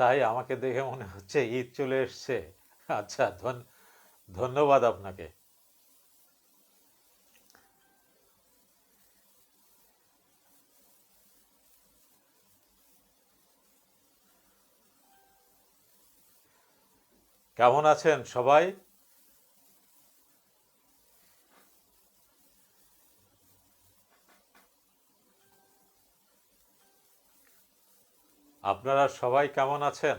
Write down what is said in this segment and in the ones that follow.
তাই আমাকে দেখে মনে হচ্ছে ঈদ চলে এসছে। আচ্ছা, ধন্যবাদ আপনাকে। কেমন আছেন সবাই? আপনারা সবাই কেমন আছেন?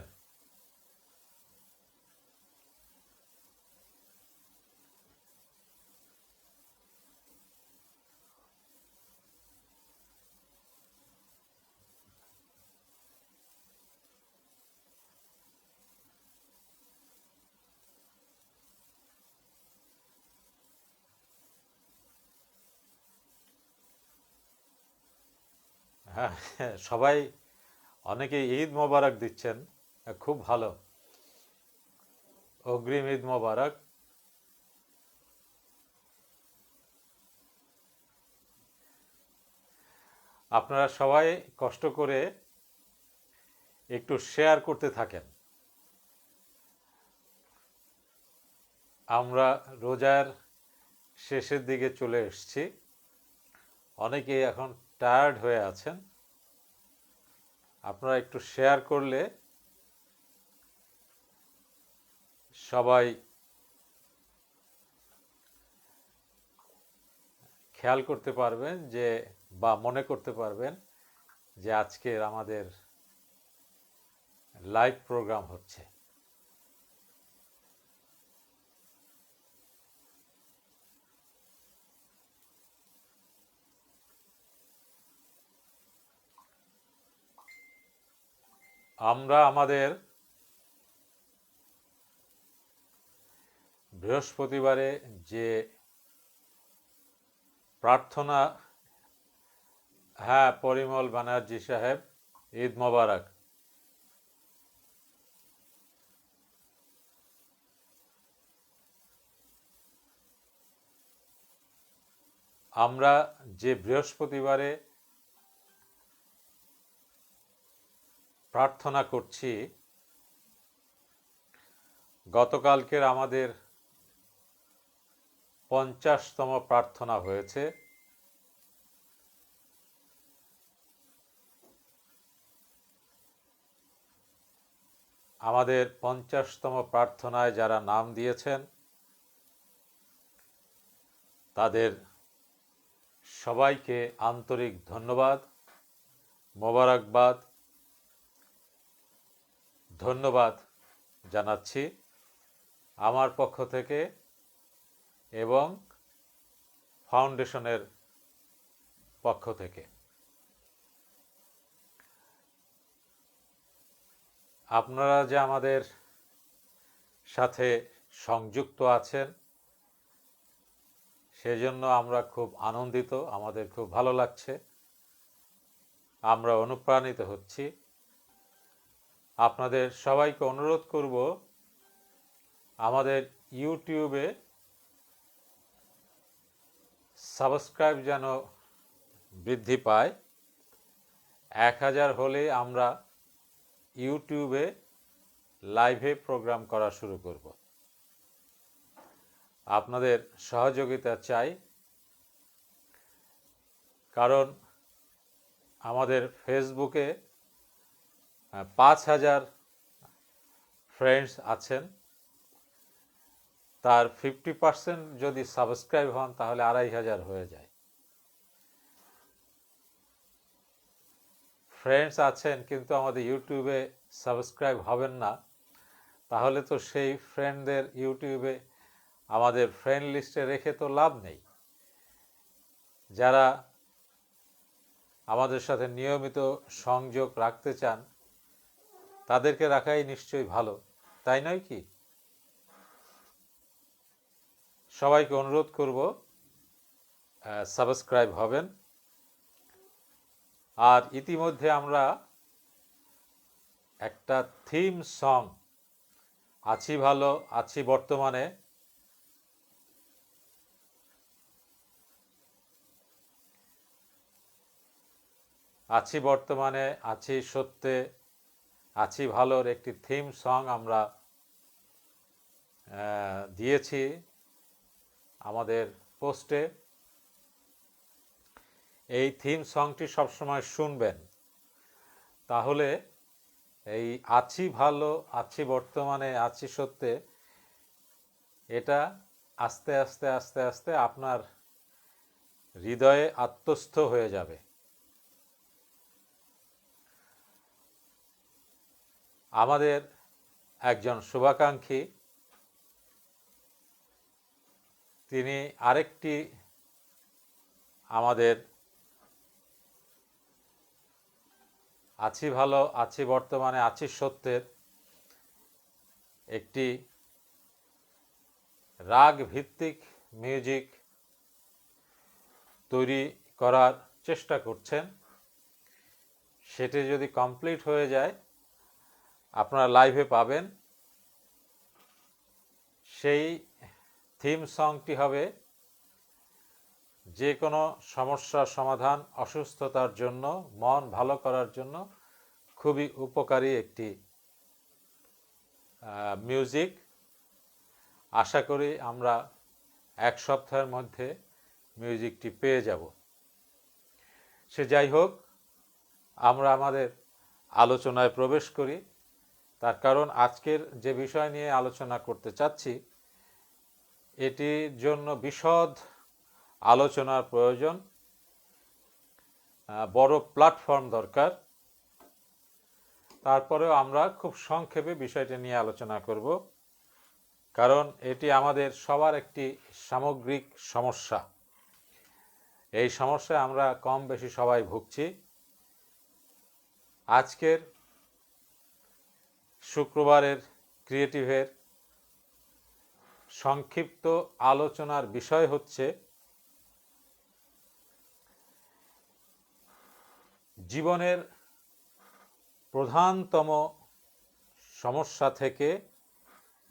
হ্যাঁ, সবাই, অনেকে ঈদ মোবারক দিচ্ছেন। খুব ভালো। অগ্রিম ঈদ মোবারক। আপনারা সবাই কষ্ট করে একটু শেয়ার করতে থাকেন। আমরা রোজার শেষের দিকে চলে এসেছি। অনেকেই এখন টায়ার্ড হয়ে আছেন। আপনারা একটু শেয়ার করলে সবাই খেয়াল করতে পারবেন যে, বা মনে করতে পারবেন যে আজকের আমাদের লাইভ প্রোগ্রাম হচ্ছে। আমরা আমাদের বৃহস্পতিবারে যে প্রার্থনা, হ্যাঁ, পরিমল ব্যানার্জি সাহেব, ঈদ মোবারক। আমরা যে বৃহস্পতিবারে প্রার্থনা করছি, গতকালকের আমাদের 50তম প্রার্থনা হয়েছে। আমাদের 50তম প্রার্থনায় যারা নাম দিয়েছেন তাদের সবাইকে আন্তরিক ধন্যবাদ, মোবারকবাদ, ধন্যবাদ জানাচ্ছি আমার পক্ষ থেকে এবং ফাউন্ডেশনের পক্ষ থেকে। আপনারা যে আমাদের সাথে সংযুক্ত আছেন সেজন্য আমরা খুব আনন্দিত, আমাদের খুব ভালো লাগছে, আমরা অনুপ্রাণিত হচ্ছি। আপনাদের সবাইকে অনুরোধ করব আমাদের ইউটিউবে সাবস্ক্রাইব যেন বৃদ্ধি পায়। 1000 হলে আমরা ইউটিউবে লাইভে প্রোগ্রাম করা শুরু করব। আপনাদের সহযোগিতা চাই, কারণ আমাদের ফেসবুকে 5000 ফ্রেন্ডস আছেন, তার 50% যদি সাবস্ক্রাইব হন তাহলে 2500 হয়ে যায়। ফ্রেন্ডস আছেন কিন্তু আমাদের ইউটিউবে সাবস্ক্রাইব হবেন না, তাহলে তো সেই ফ্রেন্ডদের ইউটিউবে আমাদের ফ্রেন্ড লিস্টে রেখে তো লাভ নেই। যারা আমাদের সাথে নিয়মিত সংযোগ রাখতে চান তাদেরকে রাখাই নিশ্চয়ই ভালো, তাই নয় কি? সবাইকে অনুরোধ করব সাবস্ক্রাইব হবেন। আর ইতিমধ্যে আমরা একটা থিম সং আছি ভালো আছি বর্তমানে, আছি বর্তমানে, আছি সত্যে, আছি ভালোর একটি থিম সং আমরা দিয়েছি আমাদের পোস্টে। এই থিম সংটি সবসময় শুনবেন, তাহলে এই আছি ভালো, আছি বর্তমানে, আছি সত্যে, এটা আস্তে আস্তে আস্তে আস্তে আপনার হৃদয়ে আত্মস্থ হয়ে যাবে। আমাদের একজন শুভাকাঙ্ক্ষী তিনি আরেকটি আমাদের আছি ভালো, আছি বর্তমানে, আছি সত্যের একটি রাগ ভিত্তিক মিউজিক তৈরি করার চেষ্টা করছেন। সেটি যদি কমপ্লিট হয়ে যায় আপনারা লাইভে পাবেন। সেই থিম সংটি হবে যে কোনো সমস্যার সমাধান, অসুস্থতার জন্য, মন ভালো করার জন্য খুবই উপকারী একটি মিউজিক। আশা করি আমরা এক সপ্তাহের মধ্যে মিউজিকটি পেয়ে যাব। সে যাই হোক, আমরা আমাদের আলোচনায় প্রবেশ করি। তার কারণ আজকের যে বিষয় নিয়ে আলোচনা করতে চাচ্ছি এটির জন্য বিশদ আলোচনার প্রয়োজন, বড় প্ল্যাটফর্ম দরকার। তারপরেও আমরা খুব সংক্ষেপে বিষয়টি নিয়ে আলোচনা করব, কারণ এটি আমাদের সবার একটি সামগ্রিক সমস্যা। এই সমস্যায় আমরা কম বেশি সবাই ভুগছি। আজকের শুক্রবারের ক্রিয়েটিভের সংক্ষিপ্ত আলোচনার বিষয় হচ্ছে জীবনের প্রধানতম সমস্যা থেকে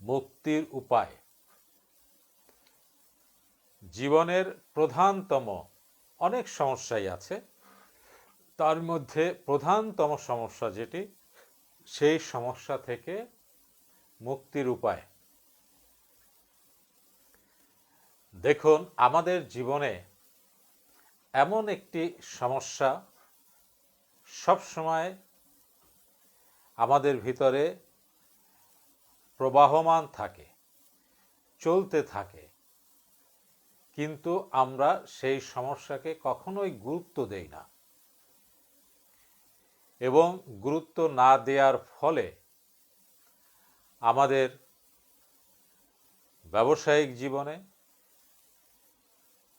মুক্তির উপায়। জীবনের প্রধানতম অনেক সমস্যাই আছে, তার মধ্যে প্রধানতম সমস্যা যেটি, সেই সমস্যা থেকে মুক্তির উপায়। দেখুন, আমাদের জীবনে এমন একটি সমস্যা সবসময় আমাদের ভিতরে প্রবাহমান থাকে, চলতে থাকে, কিন্তু আমরা সেই সমস্যাকে কখনোই গুরুত্ব দেই না, এবং গুরুত্ব না দেওয়ার ফলে আমাদের ব্যবসায়িক জীবনে,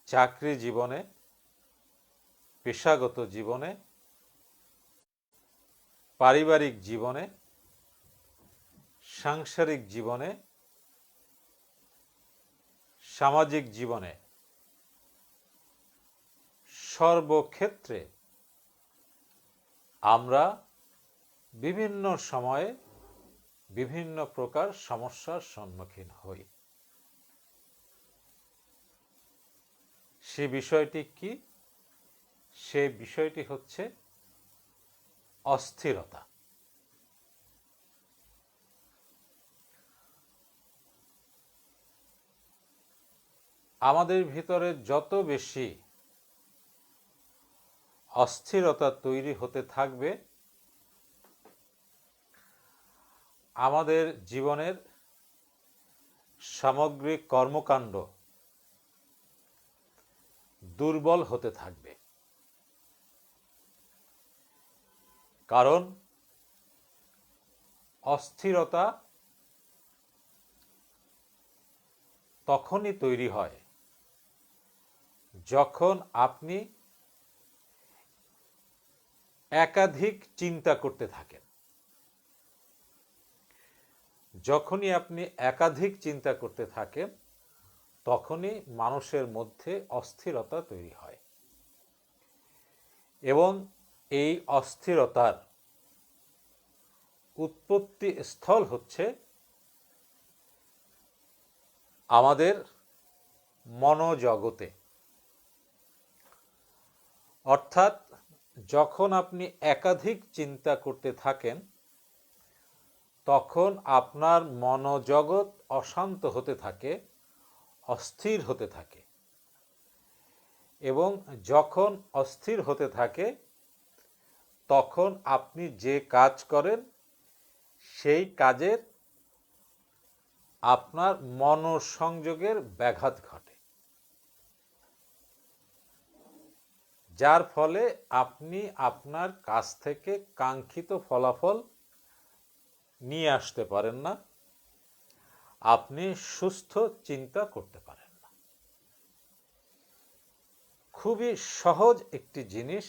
চাকরি জীবনে, পেশাগত জীবনে, পারিবারিক জীবনে, সাংসারিক জীবনে, সামাজিক জীবনে, সর্বক্ষেত্রে আমরা বিভিন্ন সময়ে বিভিন্ন প্রকার সমস্যার সম্মুখীন হই। সে বিষয়টি কি? সে বিষয়টি হচ্ছে অস্থিরতা। আমাদের ভিতরে যত বেশি অস্থিরতা তৈরি হতে থাকবে, আমাদের জীবনের সামগ্রিক কর্মকাণ্ড দুর্বল হতে থাকবে। কারণ অস্থিরতা তখনই তৈরি হয় যখন আপনি একাধিক চিন্তা করতে থাকেন। যখনই আপনি একাধিক চিন্তা করতে থাকেন তখনই মানুষের মধ্যে অস্থিরতা তৈরি হয়, এবং এই অস্থিরতার উৎপত্তি স্থল হচ্ছে আমাদের মনোজগতে। অর্থাৎ যখন আপনি একাধিক চিন্তা করতে থাকেন তখন আপনার মনোজগৎ অশান্ত হতে থাকে, অস্থির হতে থাকে, এবং যখন অস্থির হতে থাকে তখন আপনি যে কাজ করেন সেই কাজের আপনার মনোসংযোগের ব্যাঘাত ঘটে, যার ফলে আপনি আপনার কাজ থেকে কাঙ্ক্ষিত ফলাফল নিয়ে আসতে পারেন না, আপনি সুস্থ চিন্তা করতে পারেন না। খুবই সহজ একটি জিনিস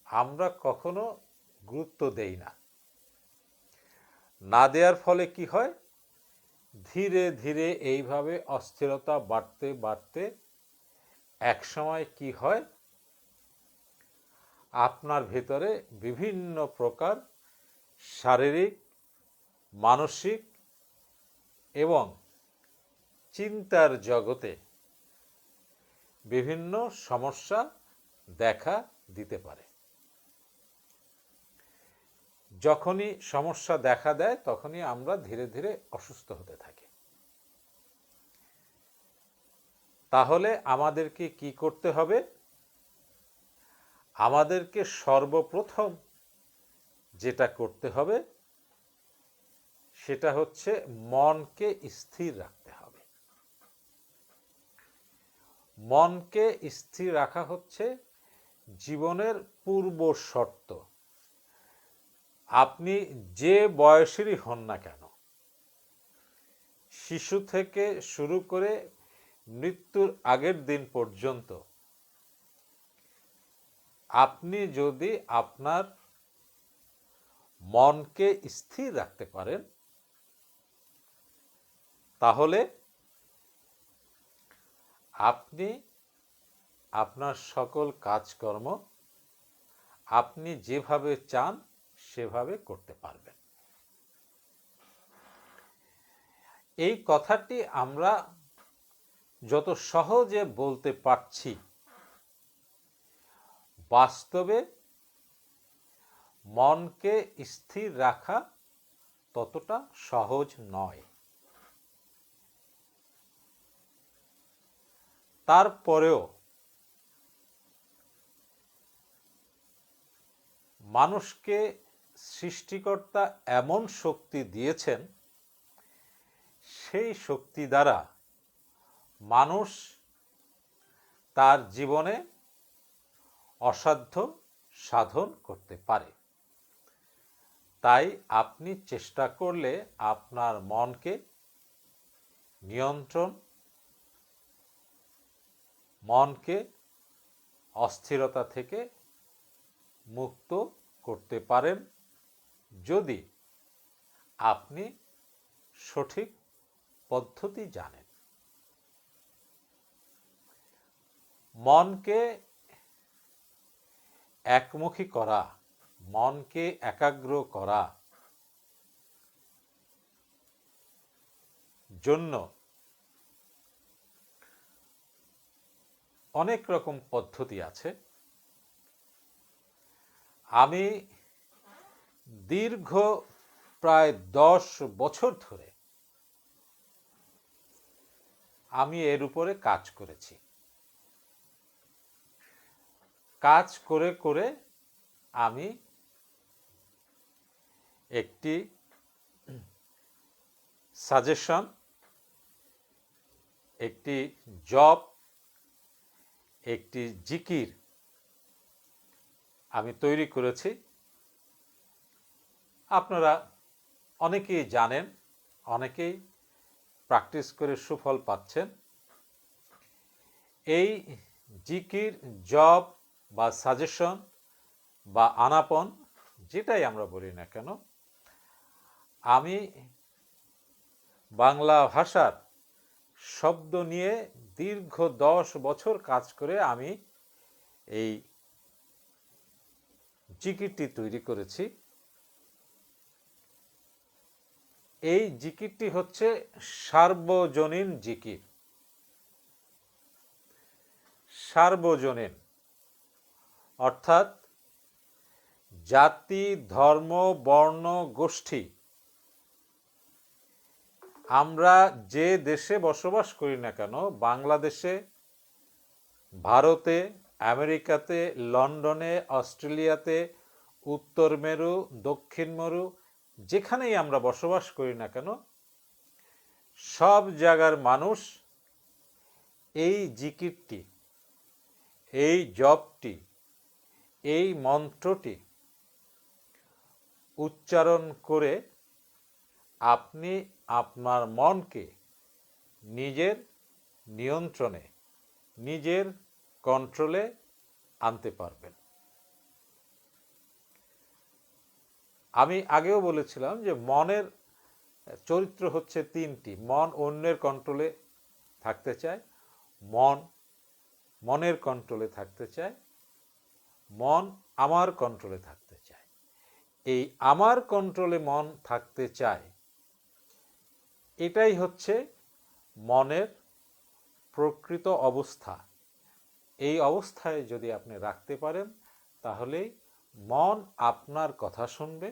আমরা কখনো গুরুত্ব দেই না। না দেওয়ার ফলে কি হয়, ধীরে ধীরে এইভাবে অস্থিরতা বাড়তে বাড়তে একসময় কি হয়, আপনার ভেতরে বিভিন্ন প্রকার শারীরিক, মানসিক এবং চিন্তার জগতে বিভিন্ন সমস্যা দেখা দিতে পারে। যখনই সমস্যা দেখা দেয় তখনই আমরা ধীরে ধীরে অসুস্থ হতে থাকি। তাহলে আমাদেরকে কি করতে হবে? আমাদেরকে সর্বপ্রথম যেটা করতে হবে সেটা হচ্ছে মনকে স্থির রাখতে হবে। মনকে স্থির রাখা হচ্ছে জীবনের পূর্ব শর্ত। আপনি যে বয়সেরই হন না কেন, শিশু থেকে শুরু করে মৃত্যুর আগের দিন পর্যন্ত আপনি যদি আপনার মনকে স্থির রাখতে পারেন তাহলে আপনি আপনার সকল কাজকর্ম আপনি যেভাবে চান সেভাবে করতে পারবেন। এই কথাটি আমরা যত সহজে বলতে পারছি, বাস্তবে মনকে স্থির রাখা ততটা সহজ নয়। তারপরেও মানুষকে সৃষ্টিকর্তা এমন শক্তি দিয়েছেন, সেই শক্তি দ্বারা মানুষ তার জীবনে অসাধ্য সাধন করতে পারে। তাই আপনি চেষ্টা করলে আপনার মনকে নিয়ন্ত্রণ, মনকে অস্থিরতা থেকে মুক্ত করতে পারেন যদি আপনি সঠিক পদ্ধতি জানেন। মনকে একমুখী করা, মনকে একাগ্র করা জন্য অনেক রকম পদ্ধতি আছে। আমি দীর্ঘ প্রায় 10 বছর ধরে আমি এর উপরে কাজ করেছি। কাজ করে করে আমি একটি সাজেশন, একটি জব, একটি জিকির আমি তৈরি করেছি। আপনারা অনেকেই জানেন, অনেকেই প্র্যাকটিস করে সুফল পাচ্ছেন। এই জিকির, জব বা সাজেশন বা আনাপন, যেটাই আমরা বলি না কেন, আমি বাংলা ভাষার শব্দ নিয়ে দীর্ঘ 10 বছর কাজ করে আমি এই জিকিরটি তৈরি করেছি। এই জিকিরটি হচ্ছে সার্বজনীন জিকির। সার্বজনীন অর্থাৎ জাতি, ধর্ম, বর্ণ, গোষ্ঠী আমরা যে দেশে বসবাস করি না কেন, বাংলাদেশে, ভারতে, আমেরিকাতে, লন্ডনে, অস্ট্রেলিয়াতে, উত্তর মেরু, দক্ষিণ মেরু, যেখানেই আমরা বসবাস করি না কেন, সব জায়গার মানুষ এই জিকিরটি, এই জপটি, এই মন্ত্রটি উচ্চারণ করে আপনি আপনার মনকে নিজের নিয়ন্ত্রণে, নিজের কন্ট্রোলে আনতে পারবেন। আমি আগেও বলেছিলাম যে মনের চরিত্র হচ্ছে তিনটি। মন অন্যের কন্ট্রোলে থাকতে চায়, মনের কন্ট্রোলে থাকতে চায়, মন আমার কন্ট্রোলে থাকতে চায়। এই আমার কন্ট্রোলে মন থাকতে চায়, এটাই হচ্ছে মনের প্রকৃত অবস্থা। এই অবস্থায় যদি আপনি রাখতে পারেন, তাহলে মন আপনার কথা শুনবে,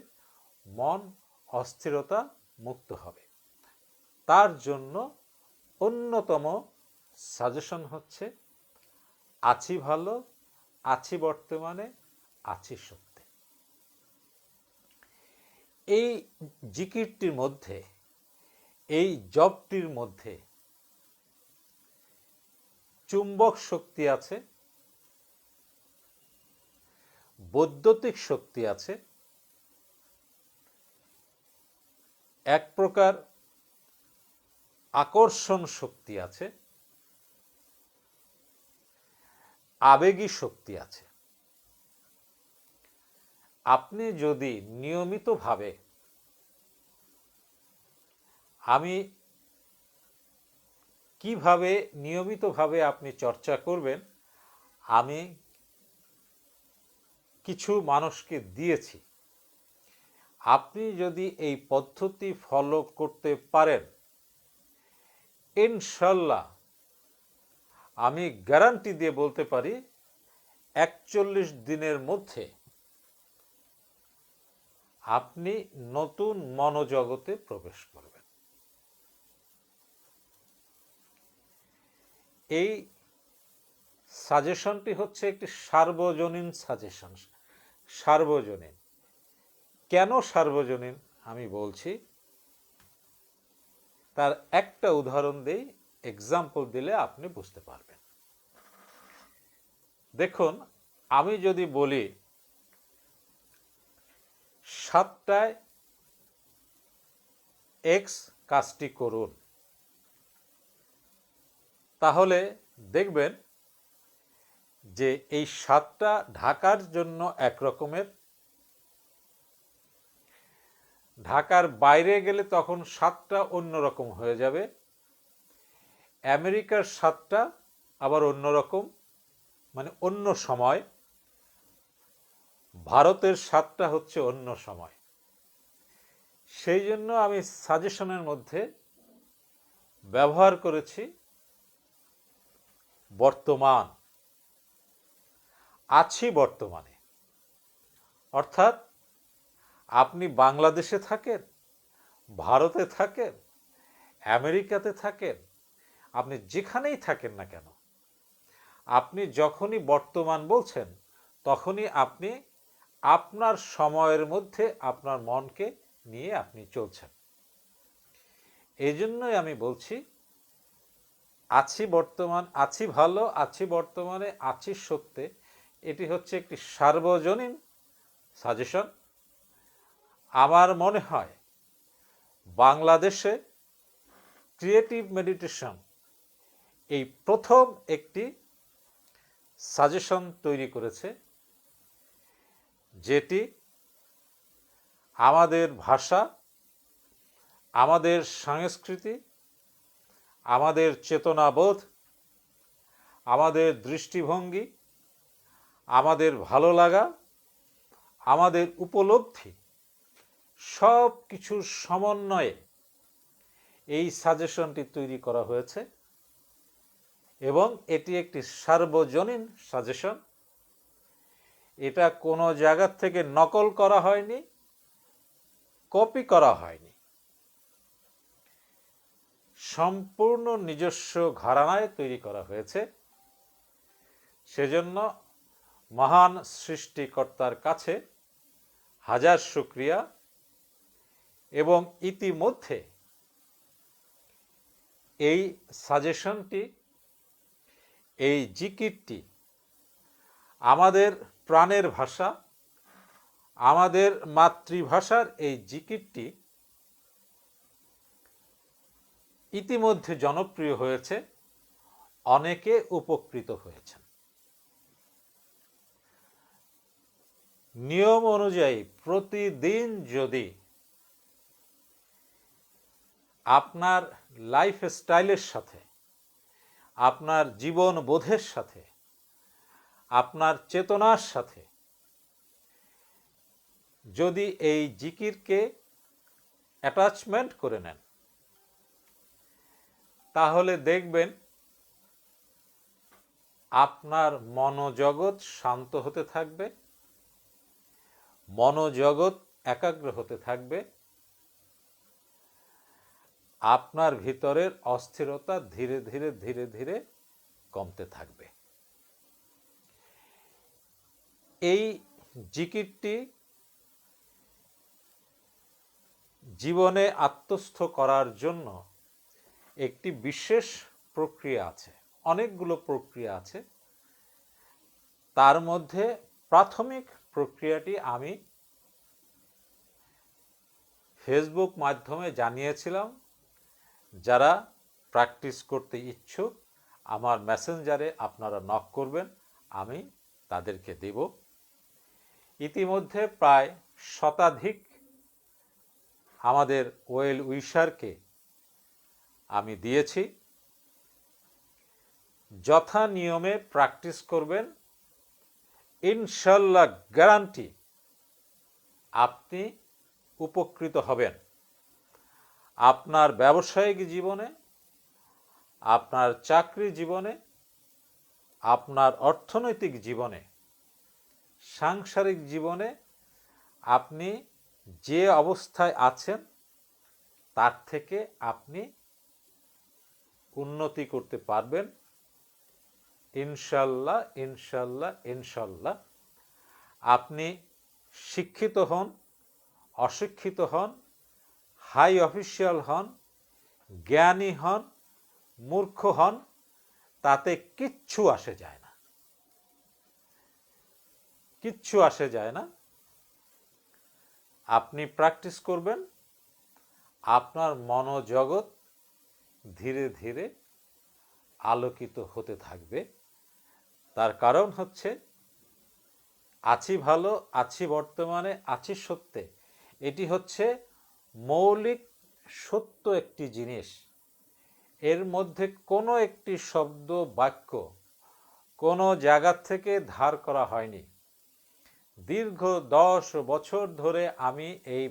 মন অস্থিরতা মুক্ত হবে। তার জন্য অন্যতম সাজেশন হচ্ছে আছি ভালো, আছি বর্তমানে, আছি সত্যে। এই জিকিরটির মধ্যে, এই জপটির মধ্যে চুম্বক শক্তি আছে, বৈদ্যুতিক শক্তি আছে, এক প্রকার আকর্ষণ শক্তি আছে, আবেগী শক্তি আছে। আপনি যদি নিয়মিতভাবে, আমি কিভাবে নিয়মিতভাবে আপনি চর্চা করবেন, আমি কিছু মানুষকে দিয়েছি। আপনি যদি এই পদ্ধতি ফলো করতে পারেন, ইনশাল্লাহ আমি গ্যারান্টি দিয়ে বলতে পারি 41 দিনের মধ্যে আপনি নতুন মনোজগতে প্রবেশ করবেন। এই সাজেশনটি হচ্ছে একটি সার্বজনীন সাজেশন। সার্বজনীন কেন সার্বজনীন আমি বলছি, তার একটা উদাহরণ দেই, এক্সাম্পল দিলে আপনি বুঝতে পারবেন। দেখুন, আমি যদি বলি 7টায় এক্স কাজটি করুন, তাহলে দেখবেন যে এই 7টা ঢাকার জন্য একরকমের, ঢাকার বাইরে গেলে তখন 7টা অন্যরকম হয়ে যাবে, আমেরিকার 7টা আবার অন্যরকম, মানে অন্য সময়, ভারতের 7টা হচ্ছে অন্য সময়। সেই জন্য আমি সাজেশনের মধ্যে ব্যবহার করেছি বর্তমান, আছি বর্তমানে। অর্থাৎ আপনি বাংলাদেশে থাকেন, ভারতে থাকেন, আমেরিকাতে থাকেন, আপনি যেখানেই থাকেন না কেন, আপনি যখনই বর্তমান বলছেন, তখনই আপনি আপনার সময়ের মধ্যে আপনার মনকে নিয়ে আপনি চলছেন। এই জন্যই আমি বলছি আছি বর্তমান, আছি ভালো, আছি বর্তমানে, আছি সত্যে। এটি হচ্ছে একটি সার্বজনীন সাজেশন। আমার মনে হয় বাংলাদেশে ক্রিয়েটিভ মেডিটেশন এই প্রথম একটি সাজেশন তৈরি করেছে, যেটি আমাদের ভাষা, আমাদের সংস্কৃতি, আমাদের চেতনাবোধ, আমাদের দৃষ্টিভঙ্গি, আমাদের ভালো লাগা, আমাদের উপলব্ধি, সব কিছুর সমন্বয়ে এই সাজেশনটি তৈরি করা হয়েছে এবং এটি একটি সার্বজনীন সাজেশন। এটা কোনো জায়গা থেকে নকল করা হয়নি, কপি করা হয়নি। সম্পূর্ণ নিজস্ব ঘরানায় তৈরি করা হয়েছে। সেজন্য মহান সৃষ্টিকর্তার কাছে হাজার শুকরিয়া। এবং ইতিমধ্যে এই সাজেশনটি, এই জিকিরটি আমাদের প্রাণের ভাষা, আমাদের মাতৃভাষার এই জিকিরটি ইতিমধ্যে জনপ্রিয় হয়েছে, অনেকে উপকৃত হয়েছেন। নিয়ম অনুযায়ী প্রতিদিন যদি আপনার লাইফস্টাইলের সাথে, আপনার জীবন বোধের সাথে, আপনার চেতনার সাথে যদি এই জিকিরকে অ্যাটাচমেন্ট করে নেন, তাহলে দেখবেন আপনার মনোজগৎ শান্ত হতে থাকবে, মনোজগৎ একাগ্র হতে থাকবে, আপনার ভিতরের অস্থিরতা ধীরে ধীরে ধীরে ধীরে কমতে থাকবে। এই জিকিরটি জীবনে আত্মস্থ করার জন্য একটি বিশেষ প্রক্রিয়া আছে, অনেকগুলো প্রক্রিয়া আছে। তার মধ্যে প্রাথমিক প্রক্রিয়াটি আমি ফেসবুক মাধ্যমে জানিয়েছিলাম। যারা প্র্যাকটিস করতে ইচ্ছুক আমার মেসেঞ্জারে আপনারা নক করবেন, আমি তাদেরকে দেব। ইতিমধ্যে প্রায় শতাধিক আমাদের ওয়েল উইশারকে আমি দিয়েছি। যথা নিয়মে প্র্যাকটিস করবেন, ইনশাল্লাহ গ্যারান্টি আপনি উপকৃত হবেন। আপনার ব্যবসায়িক জীবনে, আপনার চাকরি জীবনে, আপনার অর্থনৈতিক জীবনে, সাংসারিক জীবনে আপনি যে অবস্থায় আছেন তার থেকে আপনি উন্নতি করতে পারবেন ইনশাল্লাহ, ইনশাল্লাহ, ইনশাল্লাহ। আপনি শিক্ষিত হন, অশিক্ষিত হন, হাই অফিসিয়াল হন, জ্ঞানী হন, মূর্খ হন, তাতে কিচ্ছু আসে যায় না, কিচ্ছু আসে যায় না। আপনি প্র্যাকটিস করবেন, আপনার মনোজগৎ ধীরে ধীরে আলোকিত হতে থাকবে। তার কারণ হচ্ছে আছি ভালো, আছি বর্তমানে, আছি সত্যে। এটি হচ্ছে মৌলিক সত্য একটি জিনিস। এর মধ্যে কোনো একটি শব্দ বাক্য কোনো জায়গা থেকে ধার করা হয়নি। দীর্ঘ 10 বছর ধরে আমি এই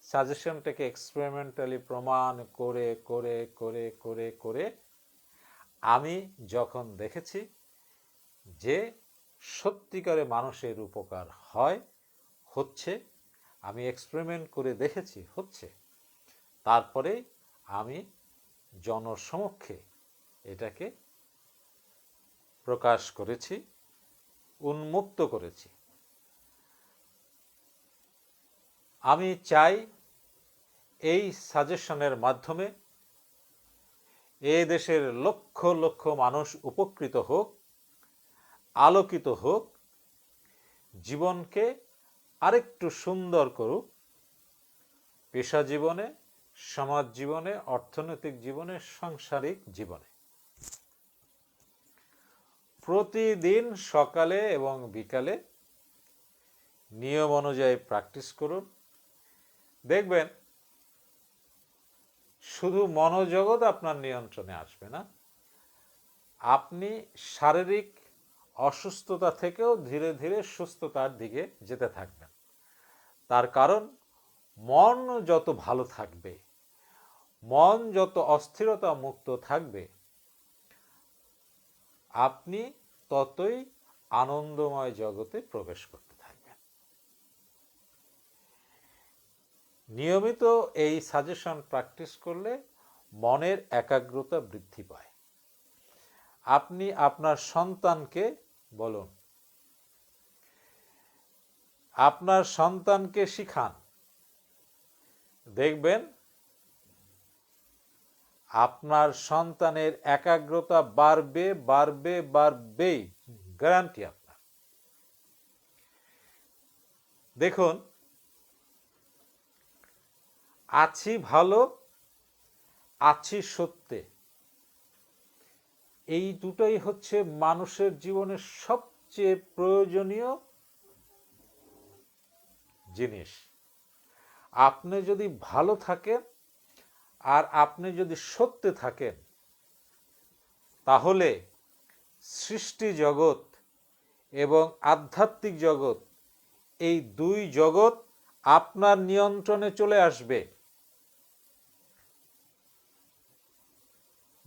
সাজেশনটাকে এক্সপেরিমেন্টালি প্রমাণ করে করে করে করে করে আমি যখন দেখেছি যে সত্যিকারে মানুষের উপকার হয়, হচ্ছে, আমি এক্সপেরিমেন্ট করে দেখেছি হচ্ছে, তারপরে আমি জনসমক্ষে এটাকে প্রকাশ করেছি, উন্মুক্ত করেছি। আমি চাই এই সাজেশনের মাধ্যমে এ দেশের লক্ষ লক্ষ মানুষ উপকৃত হোক, আলোকিত হোক, জীবনকে আরেকটু সুন্দর করুক, পেশা জীবনে, সমাজ জীবনে, অর্থনৈতিক জীবনে, সাংসারিক জীবনে। প্রতিদিন সকালে এবং বিকালে নিয়ম অনুযায়ী প্র্যাকটিস করুন। দেখবেন শুধু মনোজগৎ আপনার নিয়ন্ত্রণে আসবে না, আপনি শারীরিক অসুস্থতা থেকেও ধীরে ধীরে সুস্থতার দিকে যেতে থাকবেন। তার কারণ মন যত ভালো থাকবে, মন যত অস্থিরতা মুক্ত থাকবে, আপনি ততই আনন্দময় জগতে প্রবেশ করতে থাকবেন। নিয়মিত এই সাজেশন প্র্যাকটিস করলে মনের একাগ্রতা বৃদ্ধি পায়। আপনি আপনার সন্তানকে বলুন, আপনার সন্তানকে শিখান, দেখবেন আপনার সন্তানের একাগ্রতা বাড়বে বাড়বে বাড়বেই, গ্যারান্টি আপনার। দেখুন, আছি ভালো, আছি সত্যে, এই দুটোই হচ্ছে মানুষের জীবনের সবচেয়ে প্রয়োজনীয় জিনিস। আপনি যদি ভালো থাকেন আর আপনি যদি সত্যে থাকেন, তাহলে সৃষ্টি জগৎ এবং আধ্যাত্মিক জগৎ, এই দুই জগৎ আপনার নিয়ন্ত্রণে চলে আসবে।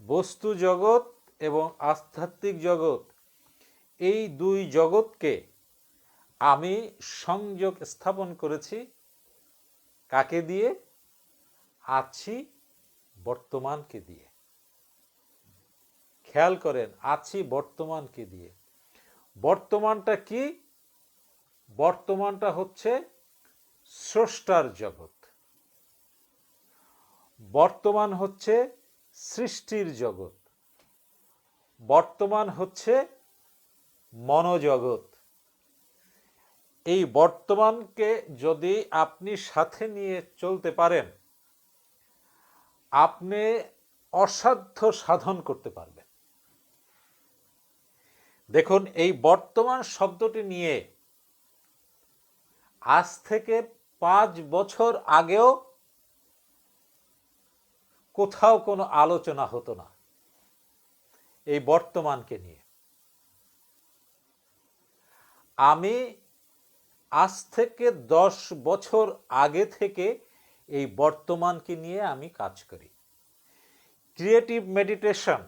বস্তু জগৎ এবং আধ্যাত্মিক জগৎ, এই দুই জগৎকে আমি সংযোগ স্থাপন করেছি কাকে দিয়ে? আছি বর্তমানকে দিয়ে। খেয়াল করেন, আছি বর্তমানকে দিয়ে। বর্তমানটা কি? বর্তমানটা হচ্ছে স্রষ্টার জগৎ, বর্তমান হচ্ছে সৃষ্টির জগৎ, বর্তমান হচ্ছে মনোজগৎ। এই বর্তমানকে যদি আপনি সাথে নিয়ে চলতে পারেন, আপনি অসাধ্য সাধন করতে পারবেন। দেখুন, এই বর্তমান শব্দটি নিয়ে আজ থেকে 5 বছর আগেও কোথাও কোনো আলোচনা হতো না এই বর্তমানকে নিয়ে। আমি আজ থেকে 10 বছর আগে থেকে এই বর্তমানকে নিয়ে আমি কাজ করি। ক্রিয়েটিভ মেডিটেশন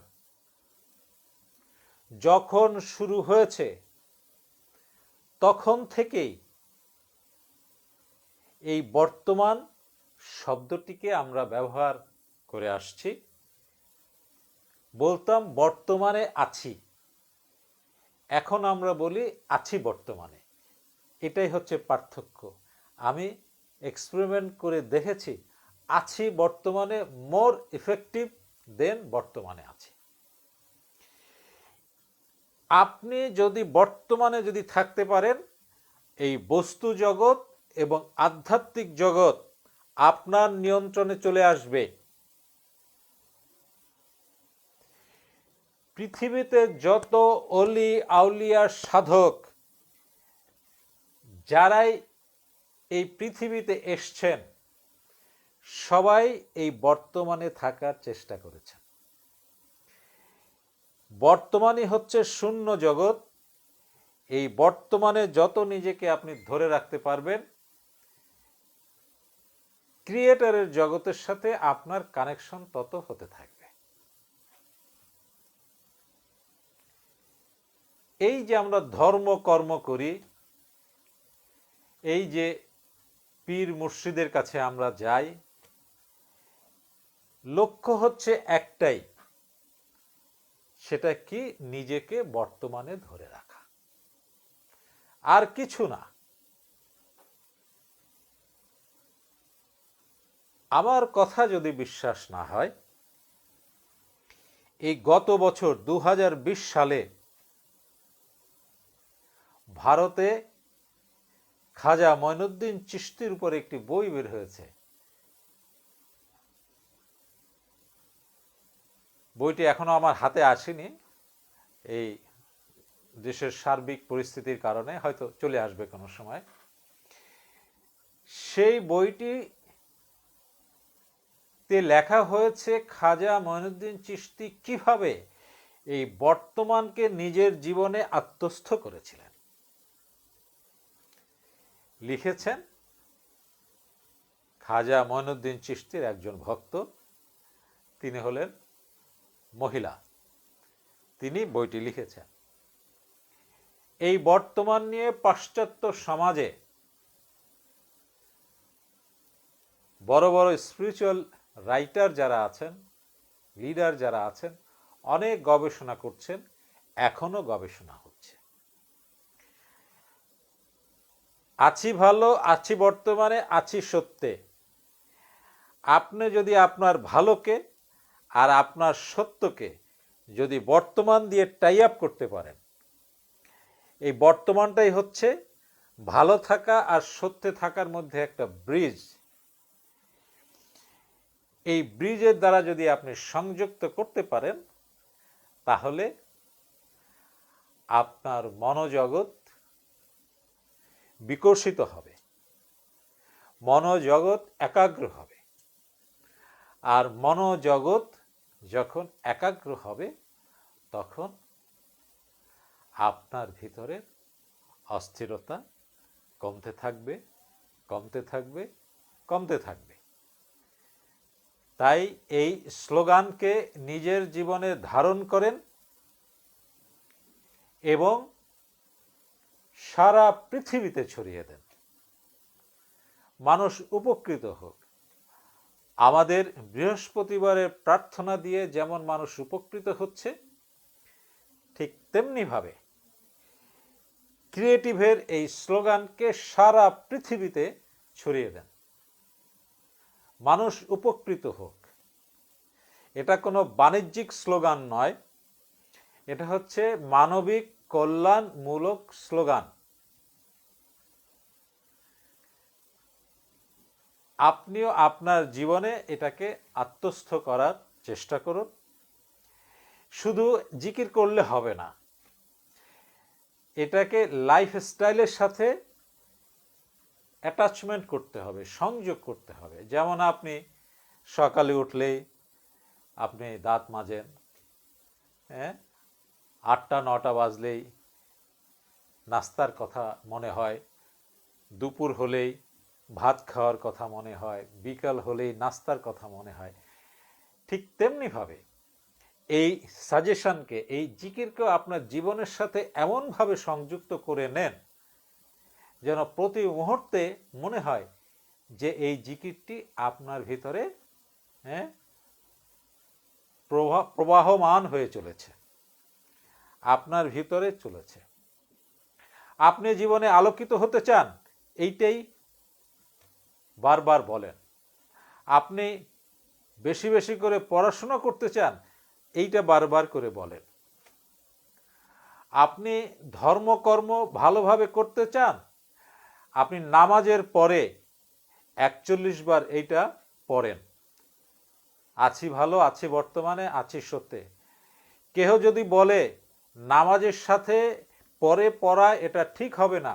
যখন শুরু হয়েছে তখন থেকেই এই বর্তমান শব্দটিকে আমরা ব্যবহার করে আসছি। বলতাম বর্তমানে আছি, এখন আমরা বলি আছি বর্তমানে। এটাই হচ্ছে পার্থক্য। আমি এক্সপেরিমেন্ট করে দেখেছি, আছি বর্তমানে মোর ইফেক্টিভ দেন বর্তমানে আছি। আপনি যদি বর্তমানে যদি থাকতে পারেন, এই বস্তু জগৎ এবং আধ্যাত্মিক জগৎ আপনার নিয়ন্ত্রণে চলে আসবে। পৃথিবীতে যত অলি আউলিয়া সাধক যারাই এই পৃথিবীতে এসছেন, সবাই এই বর্তমানে থাকার চেষ্টা করেছেন। বর্তমানই হচ্ছে শূন্য জগৎ। এই বর্তমানে যত নিজেকে আপনি ধরে রাখতে পারবেন, ক্রিয়েটরের জগতের সাথে আপনার কানেকশন তত হতে থাকবে। এই যে আমরা ধর্ম কর্ম করি, এই যে পীর মুর্শিদের কাছে আমরা যাই, লক্ষ্য হচ্ছে একটাই, সেটা কি? নিজেকে বর্তমানে ধরে রাখা, আর কিছু না। আমার কথা যদি বিশ্বাস না হয়, এই গত বছর 2020 সালে ভারতে খাজা মঈনুদ্দিন চিশতির উপর একটি বই বের হয়েছে। বইটি এখনো আমার হাতে আসেনি, এই দেশের সার্বিক পরিস্থিতির কারণে হয়তো চলে আসবে কোনো সময়। সেই বইটিতে লেখা হয়েছে খাজা মঈনুদ্দিন চিশতি কিভাবে এই বর্তমানকে নিজের জীবনে আত্মস্থ করেছিলেন। লিখেছেন খাজা মঈনুদ্দিন চিশতির একজন ভক্ত, তিনি হলেন মহিলা, তিনি বইটি লিখেছেন। এই বর্তমান নিয়ে পাশ্চাত্য সমাজে বড় বড় স্পিরিচুয়াল রাইটার যারা আছেন, লিডার যারা আছেন অনেক গবেষণা করছেন, এখনো গবেষণা হচ্ছে। আছি ভালো, আছি বর্তমানে, আছি সত্যে। আপনি যদি আপনার ভালোকে আর আপনার সত্যকে যদি বর্তমান দিয়ে টাই আপ করতে পারেন, এই বর্তমানটাই হচ্ছে ভালো থাকা আর সত্যে থাকার মধ্যে একটা ব্রিজ। এই ব্রিজের দ্বারা যদি আপনি সংযুক্ত করতে পারেন, তাহলে আপনার মনোজগৎ বিকশিত হবে, মনোজগৎ একাগ্র হবে। আর মনোজগৎ যখন একাগ্র হবে, তখন আপনার ভিতরে অস্থিরতা কমতে থাকবে, কমতে থাকবে, কমতে থাকবে। তাই এই স্লোগানকে নিজের জীবনে ধারণ করেন এবং সারা পৃথিবীতে ছড়িয়ে দেন, মানুষ উপকৃত হোক। আমাদের বৃহস্পতিবারের প্রার্থনা দিয়ে যেমন মানুষ উপকৃত হচ্ছে, ঠিক তেমনিভাবে ক্রিয়েটিভের এই স্লোগানকে সারা পৃথিবীতে ছড়িয়ে দেন, মানুষ উপকৃত হোক। এটা কোনো বাণিজ্যিক স্লোগান নয়, এটা হচ্ছে মানবিক কল্যাণমূলক স্লোগান। আপনিও আপনার জীবনে এটাকে আত্মস্থ করার চেষ্টা করুন। শুধু জিকির করলে হবে না, এটাকে লাইফস্টাইলের সাথে অ্যাটাচমেন্ট করতে হবে, সংযোগ করতে হবে। যেমন আপনি সকালে উঠলেই আপনি দাঁত মাজেন, হ্যাঁ, 8টা-9টা বাজলেই নাস্তার কথা মনে হয়, দুপুর হলেই ভাত খাওয়ার কথা মনে হয়, বিকাল হলেই নাস্তার কথা মনে হয়। ঠিক তেমনিভাবে এই সাজেশনকে, এই জিকিরকেও আপনার জীবনের সাথে এমনভাবে সংযুক্ত করে নেন যেন প্রতি মুহূর্তে মনে হয় যে এই জিকিরটি আপনার ভিতরে প্রবাহমান হয়ে চলেছে, আপনার ভিতরে চলেছে। আপনি জীবনে আলোকিত হতে চান, এইটাই বারবার বলেন। আপনি বেশি বেশি করে পড়াশোনা করতে চান, এইটা বারবার করে বলেন। আপনি ধর্মকর্ম ভালোভাবে করতে চান, আপনি নামাজের পরে 41 বার এইটা পড়েন, আছি ভালো, আছি বর্তমানে, আছি সত্যে। কেহ যদি বলে নামাজের সাথে পরে পড়া এটা ঠিক হবে না,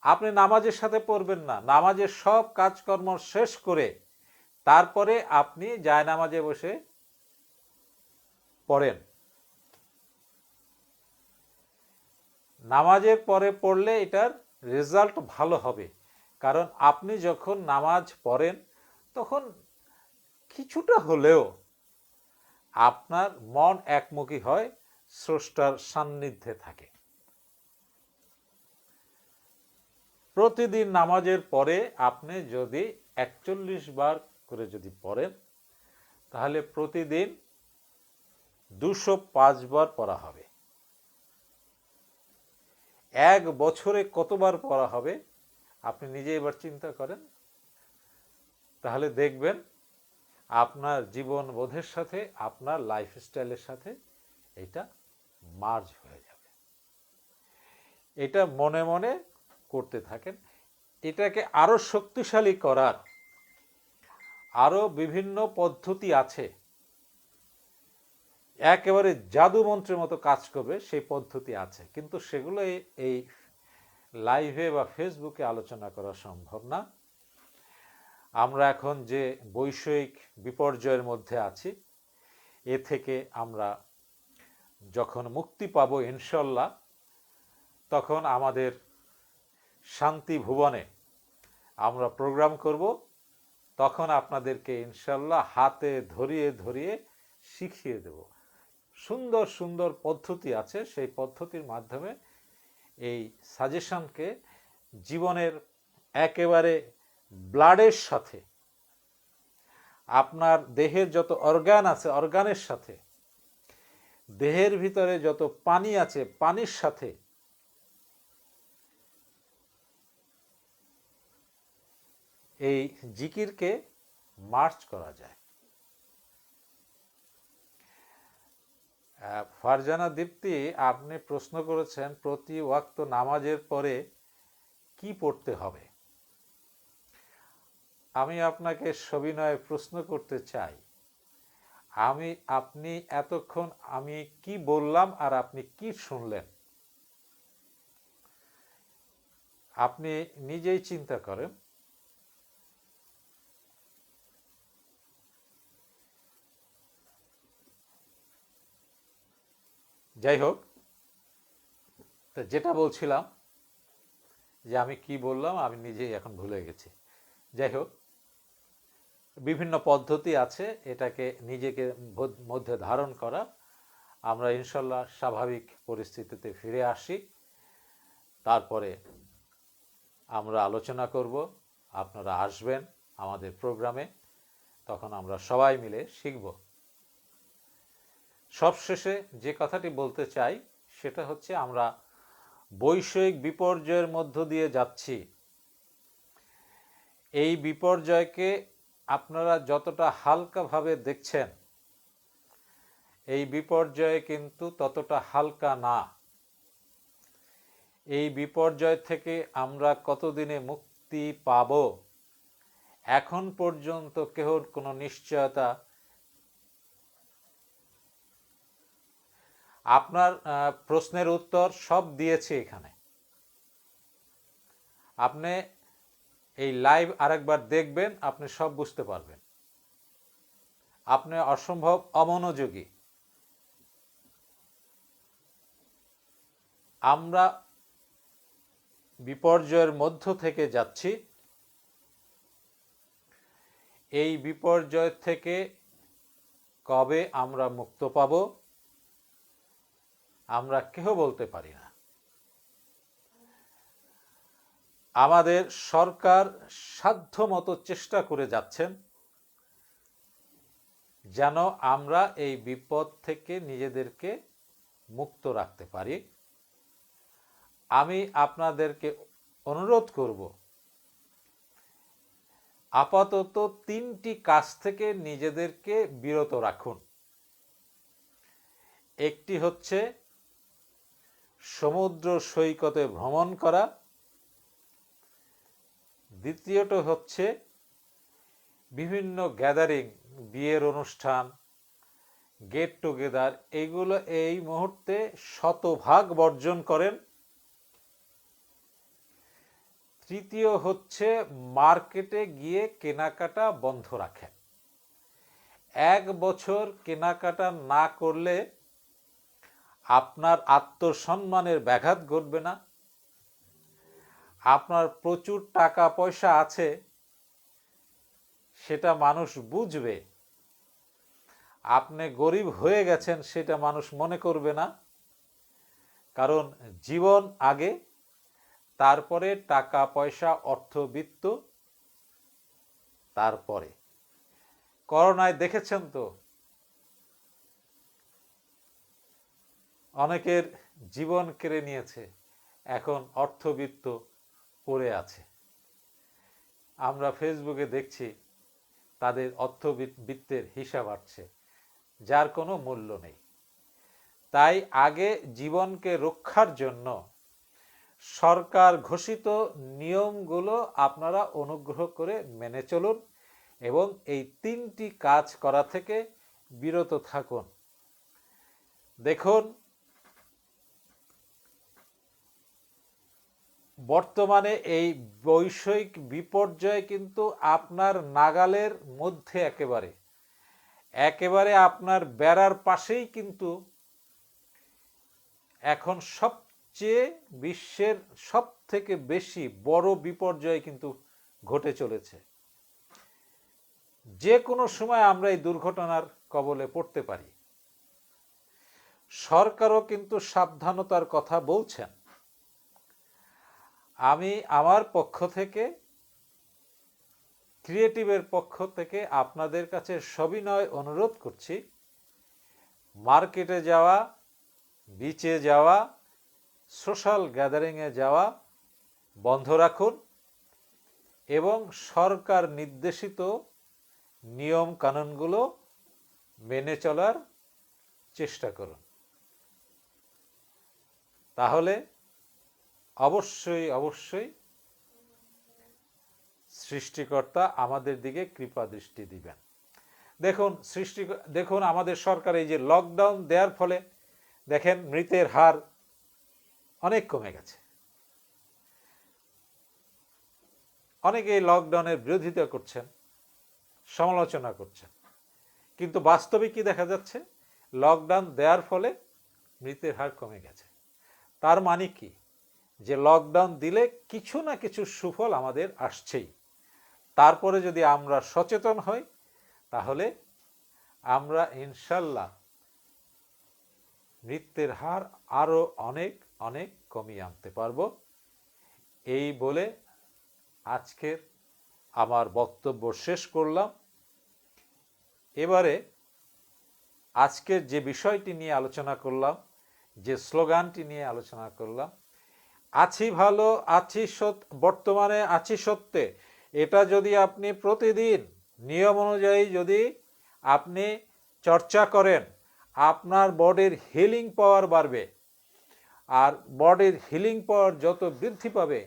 আপনি নামাজের সাথে পড়বেন না, নামাজের সব কাজকর্ম শেষ করে তারপরে আপনি জায়নামাজে বসে পড়েন। নামাজের পরে পড়লে এটার রেজাল্ট ভালো হবে, কারণ আপনি যখন নামাজ পড়েন তখন কিছুটা হলেও আপনার মন একমুখী হয়, স্রষ্টার সান্নিধ্যে থাকে। প্রতিদিন নামাজের পরে আপনি যদি 41 বার করে যদি পড়েন, তাহলে প্রতিদিন 205 বার পড়া হবে। এক বছরে কতবার পড়া হবে আপনি নিজে এবার চিন্তা করেন, তাহলে দেখবেন আপনার জীবন বোধের সাথে, আপনার লাইফস্টাইলের সাথে এটা মার্জ হয়ে যাবে। এটা মনে মনে করতে থাকেন। এটাকে আরো শক্তিশালী করার আরো বিভিন্ন পদ্ধতি আছে, একেবারে জাদু মন্ত্রের মতো কাজ করবে সেই পদ্ধতি আছে, কিন্তু সেগুলো এই লাইভে বা ফেসবুকে আলোচনা করা সম্ভব না। আমরা এখন যে বৈষয়িক বিপর্যয়ের মধ্যে আছি, এ থেকে আমরা যখন মুক্তি পাব ইনশাল্লাহ, তখন আমাদের শান্তি ভুবনে আমরা প্রোগ্রাম করব, তখন আপনাদেরকে ইনশাল্লাহ হাতে ধরিয়ে ধরিয়ে শিখিয়ে দেব। সুন্দর সুন্দর পদ্ধতি আছে, সেই পদ্ধতির মাধ্যমে এই সাজেশনকে জীবনের একেবারে ব্লাডের সাথে আপনার দেহের যত অর্গান আছে অর্গানের সাথে, দেহের ভিতরে যত পানি আছে পানির সাথে এই জিকিরকে মার্চ করা যায়। ফারজানা দীপ্তি, আপনি প্রশ্ন করেছেন প্রতি ওয়াক্ত নামাজের পরে কি পড়তে হবে। আমি আপনাকে সবিনয়ে প্রশ্ন করতে চাই, আপনি এতক্ষণ আমি কি বললাম আর আপনি কি শুনলেন? আপনি নিজেই চিন্তা করেন। যাই হোক, যেটা বলছিলাম যে আমি কি বললাম আমি নিজেই এখন ভুলে গেছি। যাই হোক, বিভিন্ন পদ্ধতি আছে এটাকে নিজেকে মধ্যে ধারণ করা। আমরা ইনশাল্লাহ স্বাভাবিক পরিস্থিতিতে ফিরে আসি, তারপরে আমরা আলোচনা করব, আপনারা আসবেন আমাদের প্রোগ্রামে, তখন আমরা সবাই মিলে শিখব। সবশেষে যে কথাটি বলতে চাই সেটা হচ্ছে আমরা বৈশ্বিক বিপর্যয়ের মধ্য দিয়ে যাচ্ছি। এই বিপর্যয়কে আপনারা যতটা হালকাভাবে দেখছেন, এই বিপর্যয় কিন্তু ততটা হালকা না। এই বিপর্যয় থেকে আমরা কতদিনে মুক্তি পাব এখন পর্যন্ত কেউ কোনো নিশ্চয়তা। আপনার প্রশ্নের উত্তর সব দিয়েছি এখানে। আপনি এই লাইভ আরেকবার দেখবেন, আপনি সব বুঝতে পারবেন। আপনি অসম্ভব অমনোযোগী। আমরা বিপর্যয়ের মধ্য থেকে যাচ্ছি। এই বিপর্যয় থেকে কবে আমরা মুক্ত পাব আমরা কেউ বলতে পারি না। আমাদের সরকার সাধ্যমতো চেষ্টা করে যাচ্ছেন যেন আমরা এই বিপদ থেকে নিজেদেরকে মুক্ত রাখতে পারি। আমি আপনাদেরকে অনুরোধ করব, আপাতত 3টি কাজ থেকে নিজেদেরকে বিরত রাখুন। একটি হচ্ছে সমুদ্র সৈকতে ভ্রমণ করা, দ্বিতীয়ত হচ্ছে বিভিন্ন গ্যাদারিং, বিয়ের অনুষ্ঠান, গেট টুগেদার, এগুলো এই মুহূর্তে শতভাগ বর্জন করেন। তৃতীয় হচ্ছে মার্কেটে গিয়ে কেনাকাটা বন্ধ রাখেন। 1 বছর কেনাকাটা না করলে আপনার আত্মসম্মানের ব্যাঘাত ঘটবে না। আপনার প্রচুর টাকা পয়সা আছে সেটা মানুষ বুঝবে, আপনি গরিব হয়ে গেছেন সেটা মানুষ মনে করবে না। কারণ জীবন আগে, তারপরে টাকা পয়সা অর্থবিত্ত, তারপরে। করোনায় দেখেছেন তো অনেকের জীবন কেড়ে নিয়েছে, এখন অর্থবিত্ত পড়ে আছে। আমরা ফেসবুকে দেখছি তাদের অর্থবিত্তের হিসাব আসছে, যার কোনো মূল্য নেই। তাই আগে জীবনকে রক্ষার জন্য সরকার ঘোষিত নিয়মগুলো আপনারা অনুগ্রহ করে মেনে চলুন এবং এই 3টি কাজ করা থেকে বিরত থাকুন। দেখুন, বর্তমানে এই বৈশ্বিক বিপর্যয় কিন্তু আপনার নাগালের মধ্যে, একেবারে আপনার বেড়ার পাশেই কিন্তু এখন সবচেয়ে বিশ্বের সবথেকে বেশি বড় বিপর্যয় কিন্তু ঘটে চলেছে। যে কোনো সময় আমরা এই দুর্ঘটনার কবলে পড়তে পারি। সরকারও কিন্তু সাবধানতার কথা বলছেন। আমি আমার পক্ষ থেকে ক্রিয়েটিভের পক্ষ থেকে আপনাদের কাছে সবিনয় অনুরোধ করছি, মার্কেটে যাওয়া, বিচে যাওয়া, সোশ্যাল গ্যাদারিংয়ে যাওয়া বন্ধ রাখুন এবং সরকার নির্দেশিত নিয়ম কানুনগুলো মেনে চলার চেষ্টা করুন। তাহলে অবশ্যই অবশ্যই সৃষ্টিকর্তা আমাদের দিকে কৃপা দৃষ্টি দিবেন। দেখুন আমাদের সরকার এই যে লকডাউন দেওয়ার ফলে দেখেন মৃতের হার অনেক কমে গেছে। অনেকে এই লকডাউনের বিরোধিতা করছেন, সমালোচনা করছেন, কিন্তু বাস্তবে কি দেখা যাচ্ছে? লকডাউন দেওয়ার ফলে মৃতের হার কমে গেছে। তার মানে কি? যে লকডাউন দিলে কিছু না কিছু সুফল আমাদের আসছেই। তারপরে যদি আমরা সচেতন হই তাহলে আমরা ইনশাল্লাহ মৃত্যুর হার আরো অনেক অনেক কমিয়ে আনতে পারবো। এই বলে আজকের আমার বক্তব্য শেষ করলাম। এবারে আজকের যে বিষয়টি নিয়ে আলোচনা করলাম, যে স্লোগানটি নিয়ে আলোচনা করলাম, আছি ভালো আছি বর্তমানে আছি সত্যে, এটা যদি আপনি প্রতিদিন নিয়ম অনুযায়ী যদি আপনি চর্চা করেন, আপনার বডির হিলিং পাওয়ার বাড়বে। আর বডির হিলিং পাওয়ার যত বৃদ্ধি পাবে,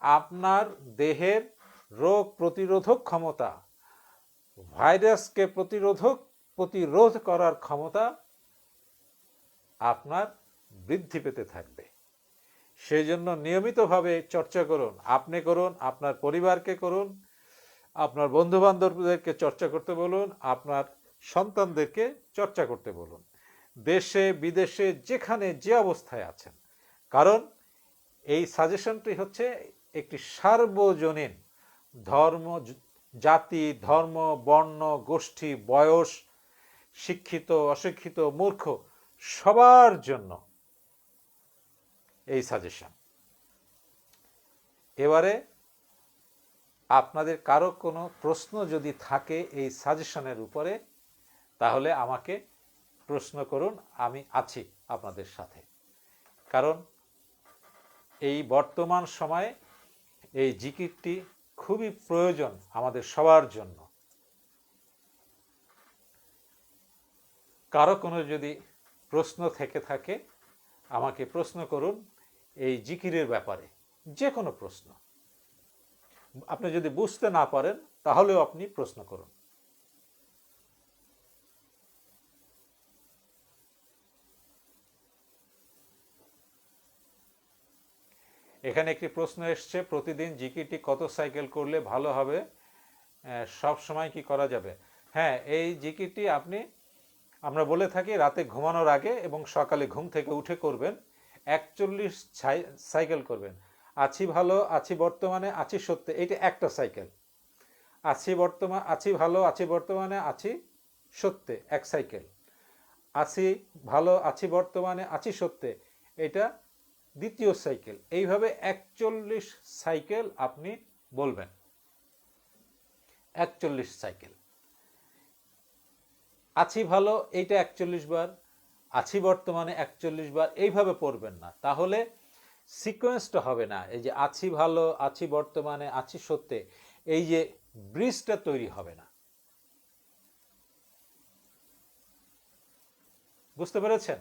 আপনার দেহের রোগ প্রতিরোধক ক্ষমতা, ভাইরাসকে প্রতিরোধ করার ক্ষমতা আপনার বৃদ্ধি পেতে থাকবে। সেই জন্য নিয়মিতভাবে চর্চা করুন। আপনি করুন, আপনার পরিবারকে করুন, আপনার বন্ধু বান্ধবদেরকে চর্চা করতে বলুন, আপনার সন্তানদেরকে চর্চা করতে বলুন, দেশে বিদেশে যেখানে যে অবস্থায় আছেন। কারণ এই সাজেশনটি হচ্ছে একটি সার্বজনীন, ধর্ম, জাতি, ধর্ম, বর্ণ, গোষ্ঠী, বয়স, শিক্ষিত, অশিক্ষিত, মূর্খ সবার জন্য এই সাজেশন। এবারে আপনাদের কারো কোনো প্রশ্ন যদি থাকে এই সাজেশনের উপরে, তাহলে আমাকে প্রশ্ন করুন, আমি আছি আপনাদের সাথে। কারণ এই বর্তমান সময়ে এই জিকিরটি খুবই প্রয়োজন আমাদের সবার জন্য। কারো কোনো যদি প্রশ্ন থেকে থাকে আমাকে প্রশ্ন করুন এই জিকিরের ব্যাপারে, যে কোনো প্রশ্ন। আপনি যদি বুঝতে না পারেন তাহলেও আপনি প্রশ্ন করুন। এখানে একটি প্রশ্ন এসছে, প্রতিদিন জিকিরটি কত সাইকেল করলে ভালো হবে, সব সময় কি করা যাবে? হ্যাঁ, এই জিকিরটি আমরা বলে থাকি রাতে ঘুমানোর আগে এবং সকালে ঘুম থেকে উঠে করবেন। 41 সাইকেল করবেন। আছি ভালো আছি বর্তমানে আছি সত্যে, এটা একটা সাইকেল। আছি ভালো আছি বর্তমানে আছি সত্যে, এক সাইকেল। আছি ভালো আছি বর্তমানে আছি সত্যে, এটা দ্বিতীয় সাইকেল। এইভাবে 41 সাইকেল আপনি বলবেন। 41 সাইকেল। আছি ভালো এইটা 41 বার, আছি বর্তমানে 41 বার, এইভাবে পড়বেন না, তাহলে সিকোয়েন্সটা হবে না। এই যে আছি ভালো আছি বর্তমানে আছি সত্যে, এই যে ব্রিজটা তৈরি হবে না। বুঝতে পেরেছেন?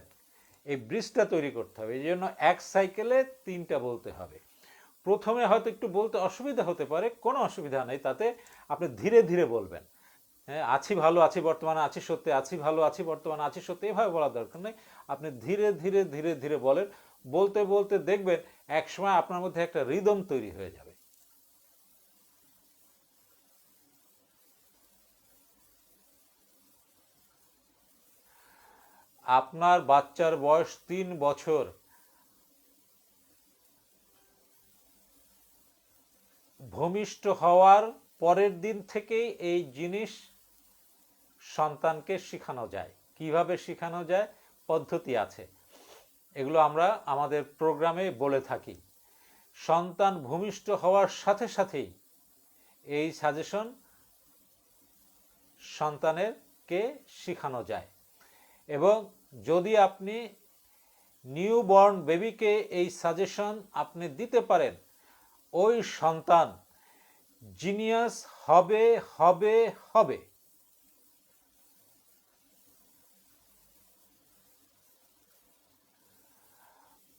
এই ব্রিজটা তৈরি করতে হবে। এই জন্য এক সাইকেলে 3টা বলতে হবে। প্রথমে হয়তো একটু বলতে অসুবিধা হতে পারে, কোনো অসুবিধা নেই, তাতে আপনি ধীরে ধীরে বলবেন। হ্যাঁ, আছি ভালো আছি বর্তমানে আছি সত্যি, আছি ভালো আছি বর্তমানে আছি সত্যি, এভাবে বলার দরকার নেই। আপনি ধীরে ধীরে ধীরে ধীরে বলেন। বলতে বলতে দেখবেন একসময় আপনার মধ্যে একটা রিদম তৈরি হয়ে যাবে। আপনার বাচ্চার বয়স 3 বছর, ভূমিষ্ঠ হওয়ার পরের দিন থেকেই এই জিনিস সন্তানকে শেখানো যায়। কিভাবে শেখানো যায়? পদ্ধতি আছে, এগুলো আমরা আমাদের প্রোগ্রামে বলে থাকি। সন্তান ভূমিষ্ঠ হওয়ার সাথে সাথেই এই সাজেশন সন্তানেরকে শেখানো যায়। এবং যদি আপনি নিউবর্ন বেবিকে এই সাজেশন আপনি দিতে পারেন, ওই সন্তান জিনিয়াস হবে হবে হবে।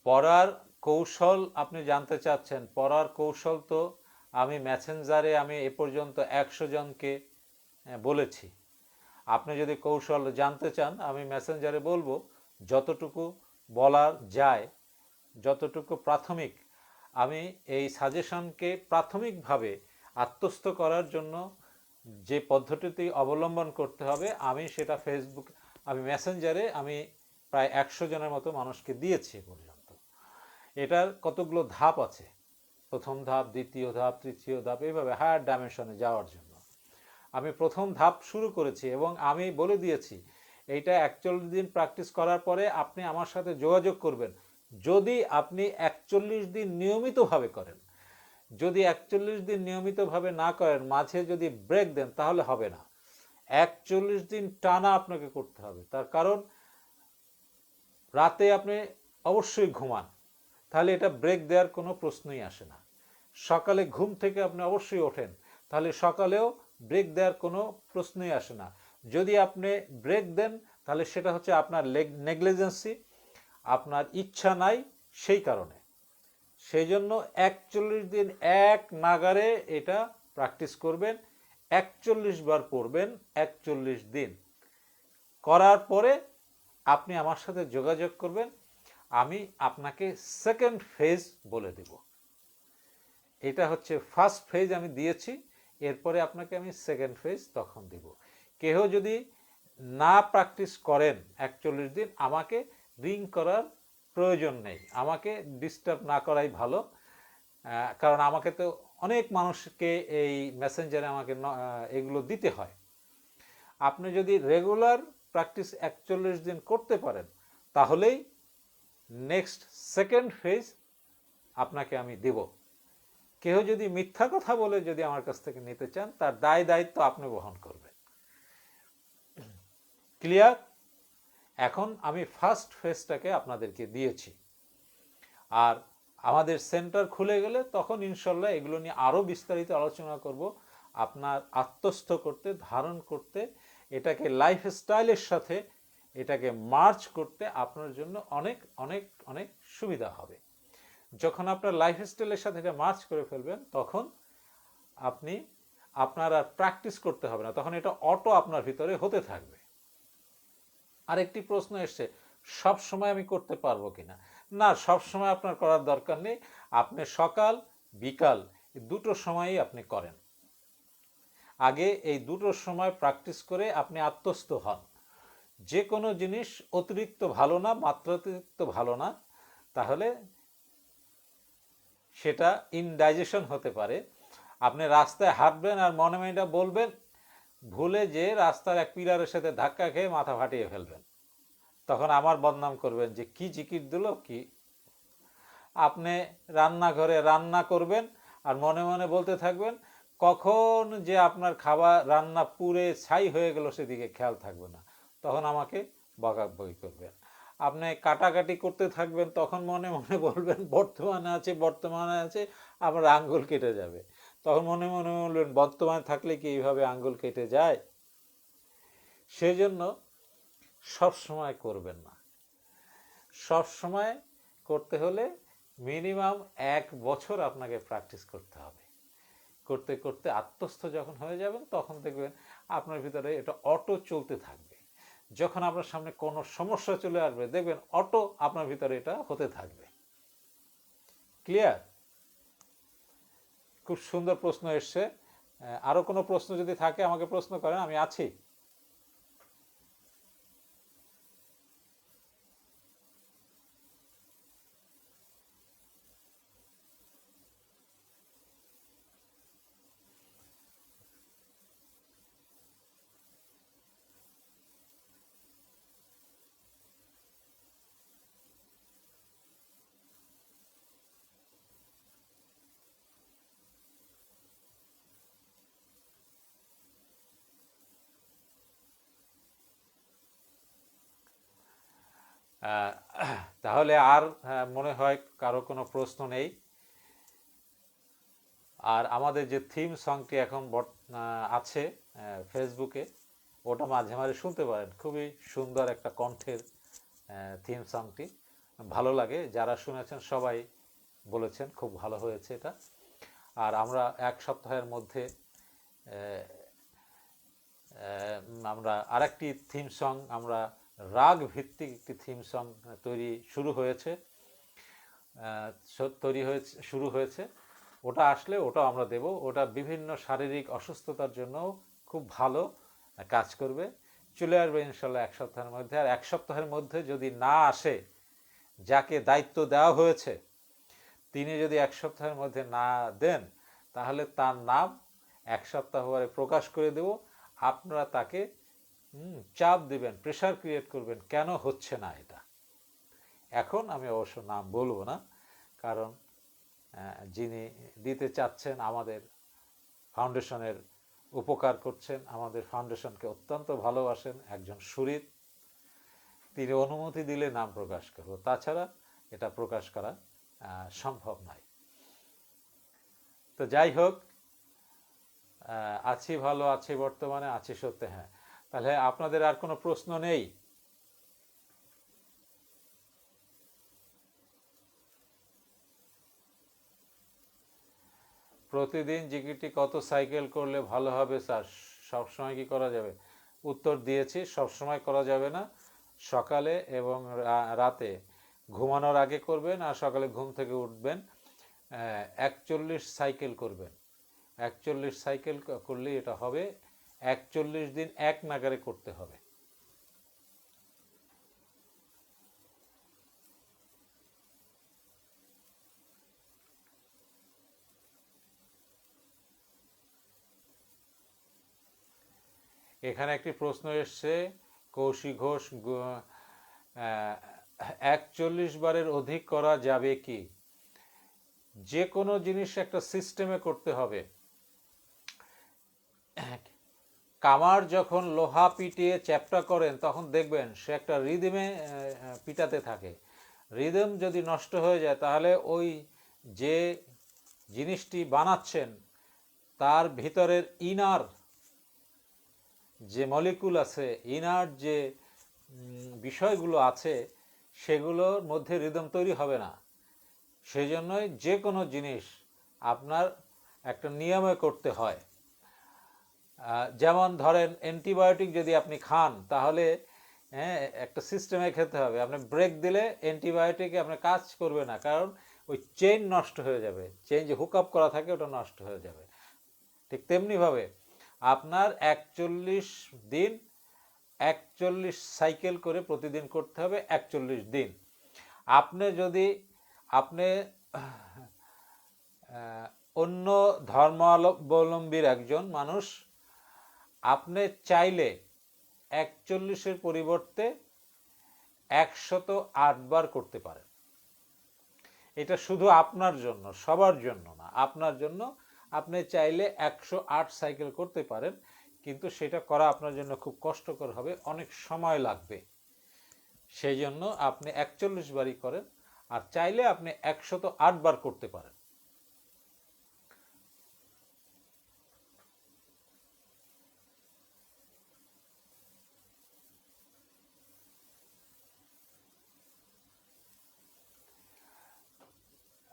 পড়ার কৌশল আপনি জানতে চাচ্ছেন, পড়ার কৌশল তো আমি মেসেঞ্জারে আমি এ পর্যন্ত 100 জনকে বলেছি। আপনি যদি কৌশল জানতে চান আমি মেসেঞ্জারে বলবো, যতটুকু বলা যায়, যতটুকু প্রাথমিক, আমি এই সাজেশনকে প্রাথমিকভাবে আত্মস্থ করার জন্য যে পদ্ধতিটি অবলম্বন করতে হবে আমি সেটা ফেসবুক, আমি মেসেঞ্জারে আমি প্রায় 100 জনের মতো মানুষকে দিয়েছি পর্যন্ত। এটার কতগুলো ধাপ আছে, প্রথম ধাপ, দ্বিতীয় ধাপ, তৃতীয় ধাপ, এইভাবে হায়ার ডাইমেনশনে যাওয়ার জন্য আমি প্রথম ধাপ শুরু করেছি। এবং আমি বলে দিয়েছি এইটা 41 দিন প্র্যাকটিস করার পরে আপনি আমার সাথে যোগাযোগ করবেন। যদি আপনি 41 দিন নিয়মিতভাবে করেন, যদি 41 দিন নিয়মিতভাবে না করেন, মাঝে যদি ব্রেক দেন, তাহলে হবে না। 41 দিন টানা আপনাকে করতে হবে। তার কারণ রাতে আপনি অবশ্যই ঘুমান, তাহলে এটা ব্রেক দেওয়ার কোনো প্রশ্নই আসে না। সকালে ঘুম থেকে আপনি অবশ্যই ওঠেন, তাহলে সকালেও ব্রেক দেওয়ার কোনো প্রশ্নই আসে না। যদি আপনি ব্রেক দেন তাহলে সেটা হচ্ছে আপনার নেগলিজেন্সি, আপনার ইচ্ছা নাই সেই কারণে। সেই জন্য 41 দিন এক নাগারে এটা প্র্যাকটিস করবেন, 41 বার পড়বেন 41 দিন করার পরে আপনি আমার সাথে যোগাযোগ করবেন। আমি আপনাকে সেকেন্ড ফেজ বলে দেব। এটা হচ্ছে ফার্স্ট ফেজ আমি দিয়েছি, এরপরে আপনাকে আমি সেকেন্ড ফেজ তখন দিব। কেহ যদি না প্র্যাকটিস করেন 41 দিন, আমাকে রিং করার প্রয়োজন নেই, আমাকে ডিস্টার্ব না করাই ভালো। কারণ আমাকে তো অনেক মানুষকে এই মেসেঞ্জারে আমাকে এগুলো দিতে হয়। আপনি যদি রেগুলার প্র্যাকটিস 41 দিন করতে পারেন, তাহলেই নেক্সট সেকেন্ড ফেজ আপনাকে আমি দেব। কেউ যদি মিথ্যা কথা বলে যদি আমার কাছ থেকে নিতে চান, তার দায় দায়িত্ব আপনি বহন করবেন। ক্লিয়ার? এখন আমি ফার্স্ট ফেজটাকে আপনাদেরকে দিয়েছি, আর আমাদের সেন্টার খুলে গেলে তখন ইনশাল্লাহ এগুলো নিয়ে আরও বিস্তারিত আলোচনা করব। আপনার আত্মস্থ করতে, ধারণ করতে, এটাকে লাইফস্টাইলের সাথে এটাকে মার্চ করতে আপনার জন্য অনেক অনেক অনেক সুবিধা হবে। যখন আপনার লাইফস্টাইলের সাথে এটা মার্চ করে ফেলবেন, তখন আপনার আর প্র্যাকটিস করতে হবে না, তখন এটা অটো আপনার ভিতরে হতে থাকবে। আরেকটি প্রশ্ন এসছে, সব সময় আমি করতে পারবো কিনা? না, সব সময় আপনার করার দরকার নেই। আপনি সকাল বিকাল দুটো সময়ই আপনি করেন। আগে এই দুটো সময় প্র্যাকটিস করে আপনি আত্মস্থ হন। যে কোনো জিনিস অতিরিক্ত ভালো না, মাত্রাতিরিক্ত ভালো না, তাহলে সেটা ইনডাইজেশন হতে পারে। আপনি রাস্তায় হাঁটবেন আর মনে মনে বলবেন, ভুলে যে রাস্তার এক পিলারের সাথে ধাক্কা খেয়ে মাথা ফাটিয়ে ফেলবেন, তখন আমার বদনাম করবেন যে কি জিকির দিল কি। আপনি রান্নাঘরে রান্না করবেন আর মনে মনে বলতে থাকবেন, কখন যে আপনার খাবার রান্না পুড়ে ছাই হয়ে গেল সেদিকে খেয়াল থাকবে না, তখন আমাকে বকাবকি করবেন। আপনি কাটাকাটি করতে থাকবেন, তখন মনে মনে বলবেন বর্তমানে আছে বর্তমানে আছে, আবার আঙ্গুল কেটে যাবে, তখন মনে মনে বলবেন বর্তমানে থাকলে কি এইভাবে আঙ্গুল কেটে যায়। সেজন্য সব সময় করবেন না। সব সময় করতে হলে মিনিমাম 1 বছর আপনাকে প্র্যাকটিস করতে হবে। করতে করতে আত্মস্থ যখন হয়ে যাবেন, তখন দেখবেন আপনার ভিতরে এটা অটো চলতে থাকবে। যখন আপনার সামনে কোনো সমস্যা চলে আসবে, দেখবেন অটো আপনার ভিতরে এটা হতে থাকবে। ক্লিয়ার? খুব সুন্দর প্রশ্ন এসছে। আরো কোনো প্রশ্ন যদি থাকে আমাকে প্রশ্ন করেন, আমি আছি। তাহলে আর মনে হয় কারো কোনো প্রশ্ন নেই। আর আমাদের যে থিম সংটি এখন আছে ফেসবুকে, ওটা মাঝে মাঝে শুনতে পারেন। খুবই সুন্দর একটা কণ্ঠের থিম সংটি, ভালো লাগে। যারা শুনেছেন সবাই বলেছেন খুব ভালো হয়েছে এটা। আর আমরা এক সপ্তাহের মধ্যে আমরা আরেকটি থিম সং, আমরা রাগ ভিত্তিক একটি থিম সং শুরু হয়েছে। ওটা আসলে ওটাও আমরা দেব। ওটা বিভিন্ন শারীরিক অসুস্থতার জন্য খুব ভালো কাজ করবে। চলে আসবে ইনশাল্লাহ এক সপ্তাহের মধ্যে। আর এক সপ্তাহের মধ্যে যদি না আসে, যাকে দায়িত্ব দেওয়া হয়েছে তিনি যদি এক সপ্তাহের মধ্যে না দেন, তাহলে তার নাম এক সপ্তাহ পরে প্রকাশ করে দেব। আপনারা তাকে চাপ দিবেন, প্রেশার ক্রিয়েট করবেন, কেন হচ্ছে না এটা। এখন আমি অবশ্য নাম বলবো না, কারণ যিনি দিতে চাচ্ছেন আমাদের ফাউন্ডেশনের উপকার করছেন, আমাদের ফাউন্ডেশনকে অত্যন্ত ভালোবাসেন, একজন শহীদ, তিনি অনুমতি দিলে নাম প্রকাশ করব, তাছাড়া এটা প্রকাশ করা সম্ভব নয়। তো যাই হোক, আছি ভালো আছি, বর্তমানে আছি সত্যি। হ্যাঁ, তাহলে আপনাদের আর কোনো প্রশ্ন নেই? প্রতিদিন জিকিরটি কত সাইকেল করলে ভালো হবে স্যার? সবসময় কি করা যাবে? উত্তর দিয়েছি, সবসময় করা যাবে না। সকালে এবং রাতে ঘুমানোর আগে করবেন, আর সকালে ঘুম থেকে উঠবেন 41 সাইকেল করবেন। 41 সাইকেল করলে এটা হবে। 41 দিন এক নাগারে করতে হবে। এখানে একটি প্রশ্ন এসছে, কৌশিক ঘোষ, 41 বারের অধিক করা যাবে কি? যে কোনো জিনিস একটা সিস্টেমে করতে হবে। কামার যখন লোহা পিটিয়ে চ্যাপ্টা করেন, তখন দেখবেন সে একটা রিদমে পিটাতে থাকে। রিদম যদি নষ্ট হয়ে যায়, তাহলে ওই যে জিনিসটি বানাচ্ছেন তার ভিতরের ইনার যে মলিকুল আছে, ইনার যে বিষয়গুলো আছে, সেগুলোর মধ্যে রিদম তৈরি হবে না। সেই জন্যই যে কোনো জিনিস আপনার একটা নিয়মে করতে হয়। যেমন ধরেন, অ্যান্টিবায়োটিক যদি আপনি খান, তাহলে একটা সিস্টেমে খেতে হবে। আপনি ব্রেক দিলে অ্যান্টিবায়োটিকে আপনার কাজ করবে না, কারণ ওই চেইন নষ্ট হয়ে যাবে। চেইন যে হুক আপ করা থাকে, ওটা নষ্ট হয়ে যাবে। ঠিক তেমনিভাবে আপনার 41 দিন 41 সাইকেল করে প্রতিদিন করতে হবে, 41 দিন। আপনি যদি অন্য ধর্মাবলম্বীর একজন মানুষ, আপনি চাইলে 41-এর পরিবর্তে 108 বার করতে পারেন। এটা শুধু আপনার জন্য, সবার জন্য না, আপনার জন্য। আপনি চাইলে 108 সাইকেল করতে পারেন, কিন্তু সেটা করা আপনার জন্য খুব কষ্টকর হবে, অনেক সময় লাগবে। সেই জন্য আপনি 41 বারই করেন, আর চাইলে আপনি 108 বার করতে পারেন।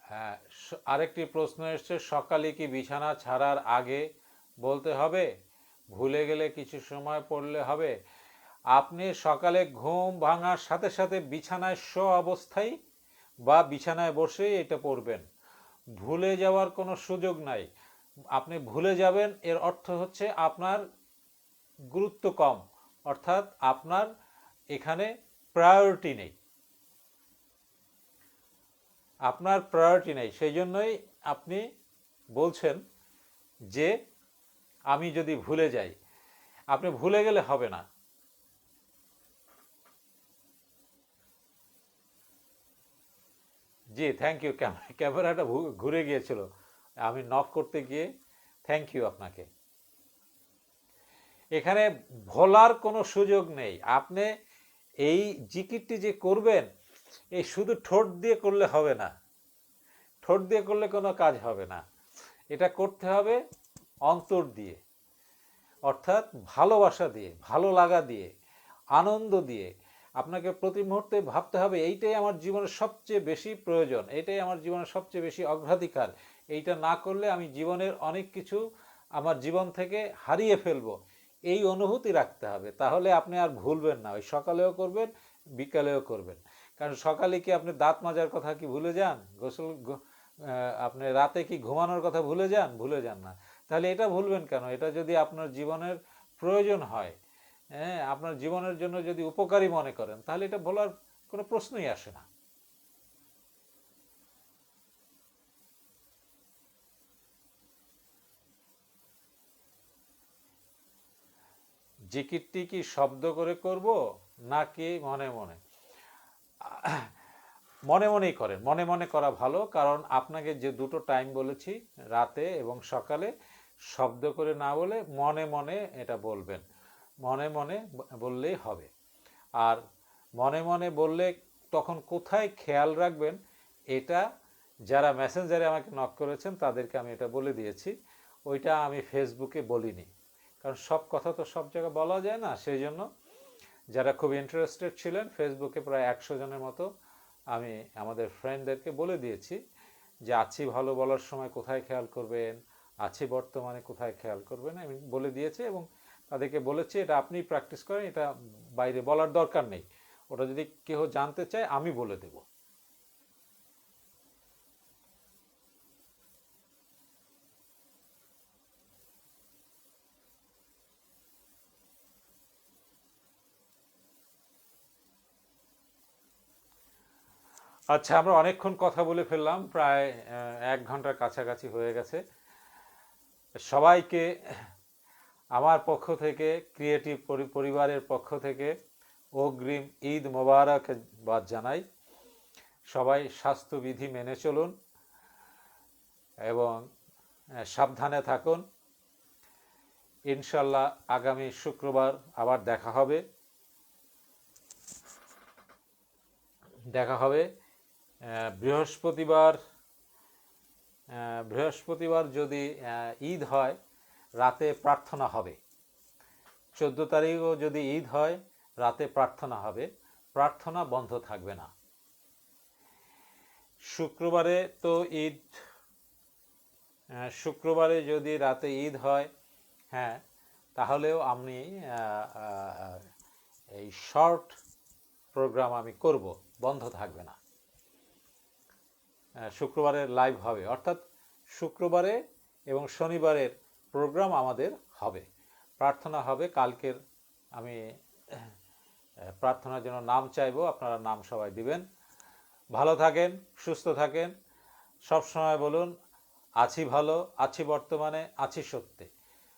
হ্যাঁ, আরেকটি প্রশ্ন এসছে, সকালে কি বিছানা ছাড়ার আগে বলতে হবে? ভুলে গেলে কিছু সময় পড়লে হবে? আপনি সকালে ঘুম ভাঙার সাথে সাথে বিছানায় শো অবস্থায় বা বিছানায় বসেই এটা পড়বেন। ভুলে যাওয়ার কোনো সুযোগ নাই। আপনি ভুলে যাবেন, এর অর্থ হচ্ছে আপনার গুরুত্ব কম, অর্থাৎ আপনার এখানে প্রায়োরিটি নেই। আপনার প্রায়োরিটি নেই, সেই জন্যই আপনি বলছেন যে আমি যদি ভুলে যাই। আপনি ভুলে গেলে হবে না। জি, থ্যাংক ইউ। ক্যামেরাটা ঘুরে গিয়েছিল আমি নক করতে গিয়ে। থ্যাংক ইউ আপনাকে। এখানে ভোলার কোনো সুযোগ নেই। আপনি এই জিকিরটি যে করবেন, এই শুধু ঠোঁট দিয়ে করলে হবে না, ঠোঁট দিয়ে করলে কোনো কাজ হবে না, এটা করতে হবে অন্তর দিয়ে, অর্থাৎ ভালোবাসা দিয়ে, ভালো লাগা দিয়ে, আনন্দ দিয়ে। আপনাকে প্রতি মুহূর্তে ভাবতে হবে এইটাই আমার জীবনের সবচেয়ে বেশি প্রয়োজন, এইটাই আমার জীবনের সবচেয়ে বেশি অগ্রাধিকার, এইটা না করলে আমি জীবনের অনেক কিছু আমার জীবন থেকে হারিয়ে ফেলবো, এই অনুভূতি রাখতে হবে। তাহলে আপনি আর ভুলবেন না, ওই সকালেও করবেন, বিকালেও করবেন। কারণ সকালে কি আপনি দাঁত মাজার কথা কি ভুলে যান? আপনি রাতে কি ঘুমানোর কথা ভুলে যান? ভুলে যান না। তাহলে এটা ভুলবেন কেন? এটা যদি আপনার জীবনের প্রয়োজন হয়, হ্যাঁ, আপনার জীবনের জন্য যদি উপকারী মনে করেন, তাহলে এটা বলার কোনো প্রশ্নই আসে না। জিকিরটি কি শব্দ করে করব নাকি মনে মনে? মনে মনেই করেন, মনে মনে করা ভালো। কারণ আপনাকে যে দুটো টাইম বলেছি, রাতে এবং সকালে, শব্দ করে না বলে মনে মনে এটা বলবেন, মনে মনে বললেই হবে। আর মনে মনে বললে তখন কোথায় খেয়াল রাখবেন, এটা যারা মেসেঞ্জারে আমাকে নক করেছেন তাদেরকে আমি এটা বলে দিয়েছি, ওইটা আমি ফেসবুকে বলিনি, কারণ সব কথা তো সব জায়গায় বলা যায় না। সেই জন্য যারা খুব ইন্টারেস্টেড ছিলেন, ফেসবুকে প্রায় 100 জনের মতো আমি আমাদের ফ্রেন্ডদেরকে বলে দিয়েছি যে আছি ভালো বলার সময় কোথায় খেয়াল করবেন, আছি বর্তমানে কোথায় খেয়াল করবেন, আমি বলে দিয়েছি। এবং তাদেরকে বলেছি এটা আপনি প্র্যাকটিস করেন, এটা বাইরে বলার দরকার নেই, ওটা যদি কেউ জানতে চায় আমি বলে দেব। আচ্ছা, আমরা অনেকক্ষণ কথা বলে ফেললাম, প্রায় 1 ঘন্টার কাছাকাছি হয়ে গেছে। সবাইকে আমার পক্ষ থেকে, ক্রিয়েটিভ পরিবারের পক্ষ থেকে অগ্রিম ঈদ মোবারকবাদ জানাই। সবাই স্বাস্থ্যবিধি মেনে চলুন এবং সাবধানে থাকুন। ইনশাল্লাহ আগামী শুক্রবার আবার দেখা হবে। বৃহস্পতিবার যদি ঈদ হয়, রাতে প্রার্থনা হবে। 14 তারিখও যদি ঈদ হয়, রাতে প্রার্থনা হবে, প্রার্থনা বন্ধ থাকবে না। শুক্রবারে তো ঈদ, শুক্রবারে যদি রাতে ঈদ হয়, হ্যাঁ, তাহলেও আমি এই শর্ট প্রোগ্রাম আমি করব, বন্ধ থাকবে না। শুক্রবারে লাইভ হবে, অর্থাৎ শুক্রবারে এবং শনিবারের প্রোগ্রাম আমাদের হবে, প্রার্থনা হবে। কালকের আমি প্রার্থনার জন্য নাম চাইবো, আপনারা নাম সবাই দিবেন। ভালো থাকেন, সুস্থ থাকেন, সবসময় বলুন আছি ভালো, আছি বর্তমানে, আছি সত্যে।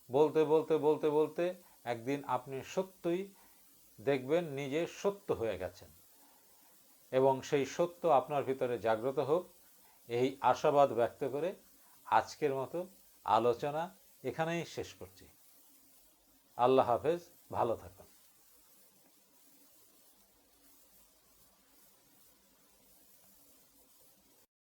বলতে বলতে বলতে বলতে একদিন আপনি সত্যই দেখবেন নিজে সত্য হয়ে গেছেন, এবং সেই সত্য আপনার ভিতরে জাগ্রত হোক, এই আশাবাদ ব্যক্ত করে আজকের মতো আলোচনা এখানেই শেষ করছি। আল্লাহ হাফেজ, ভালো থাকুন।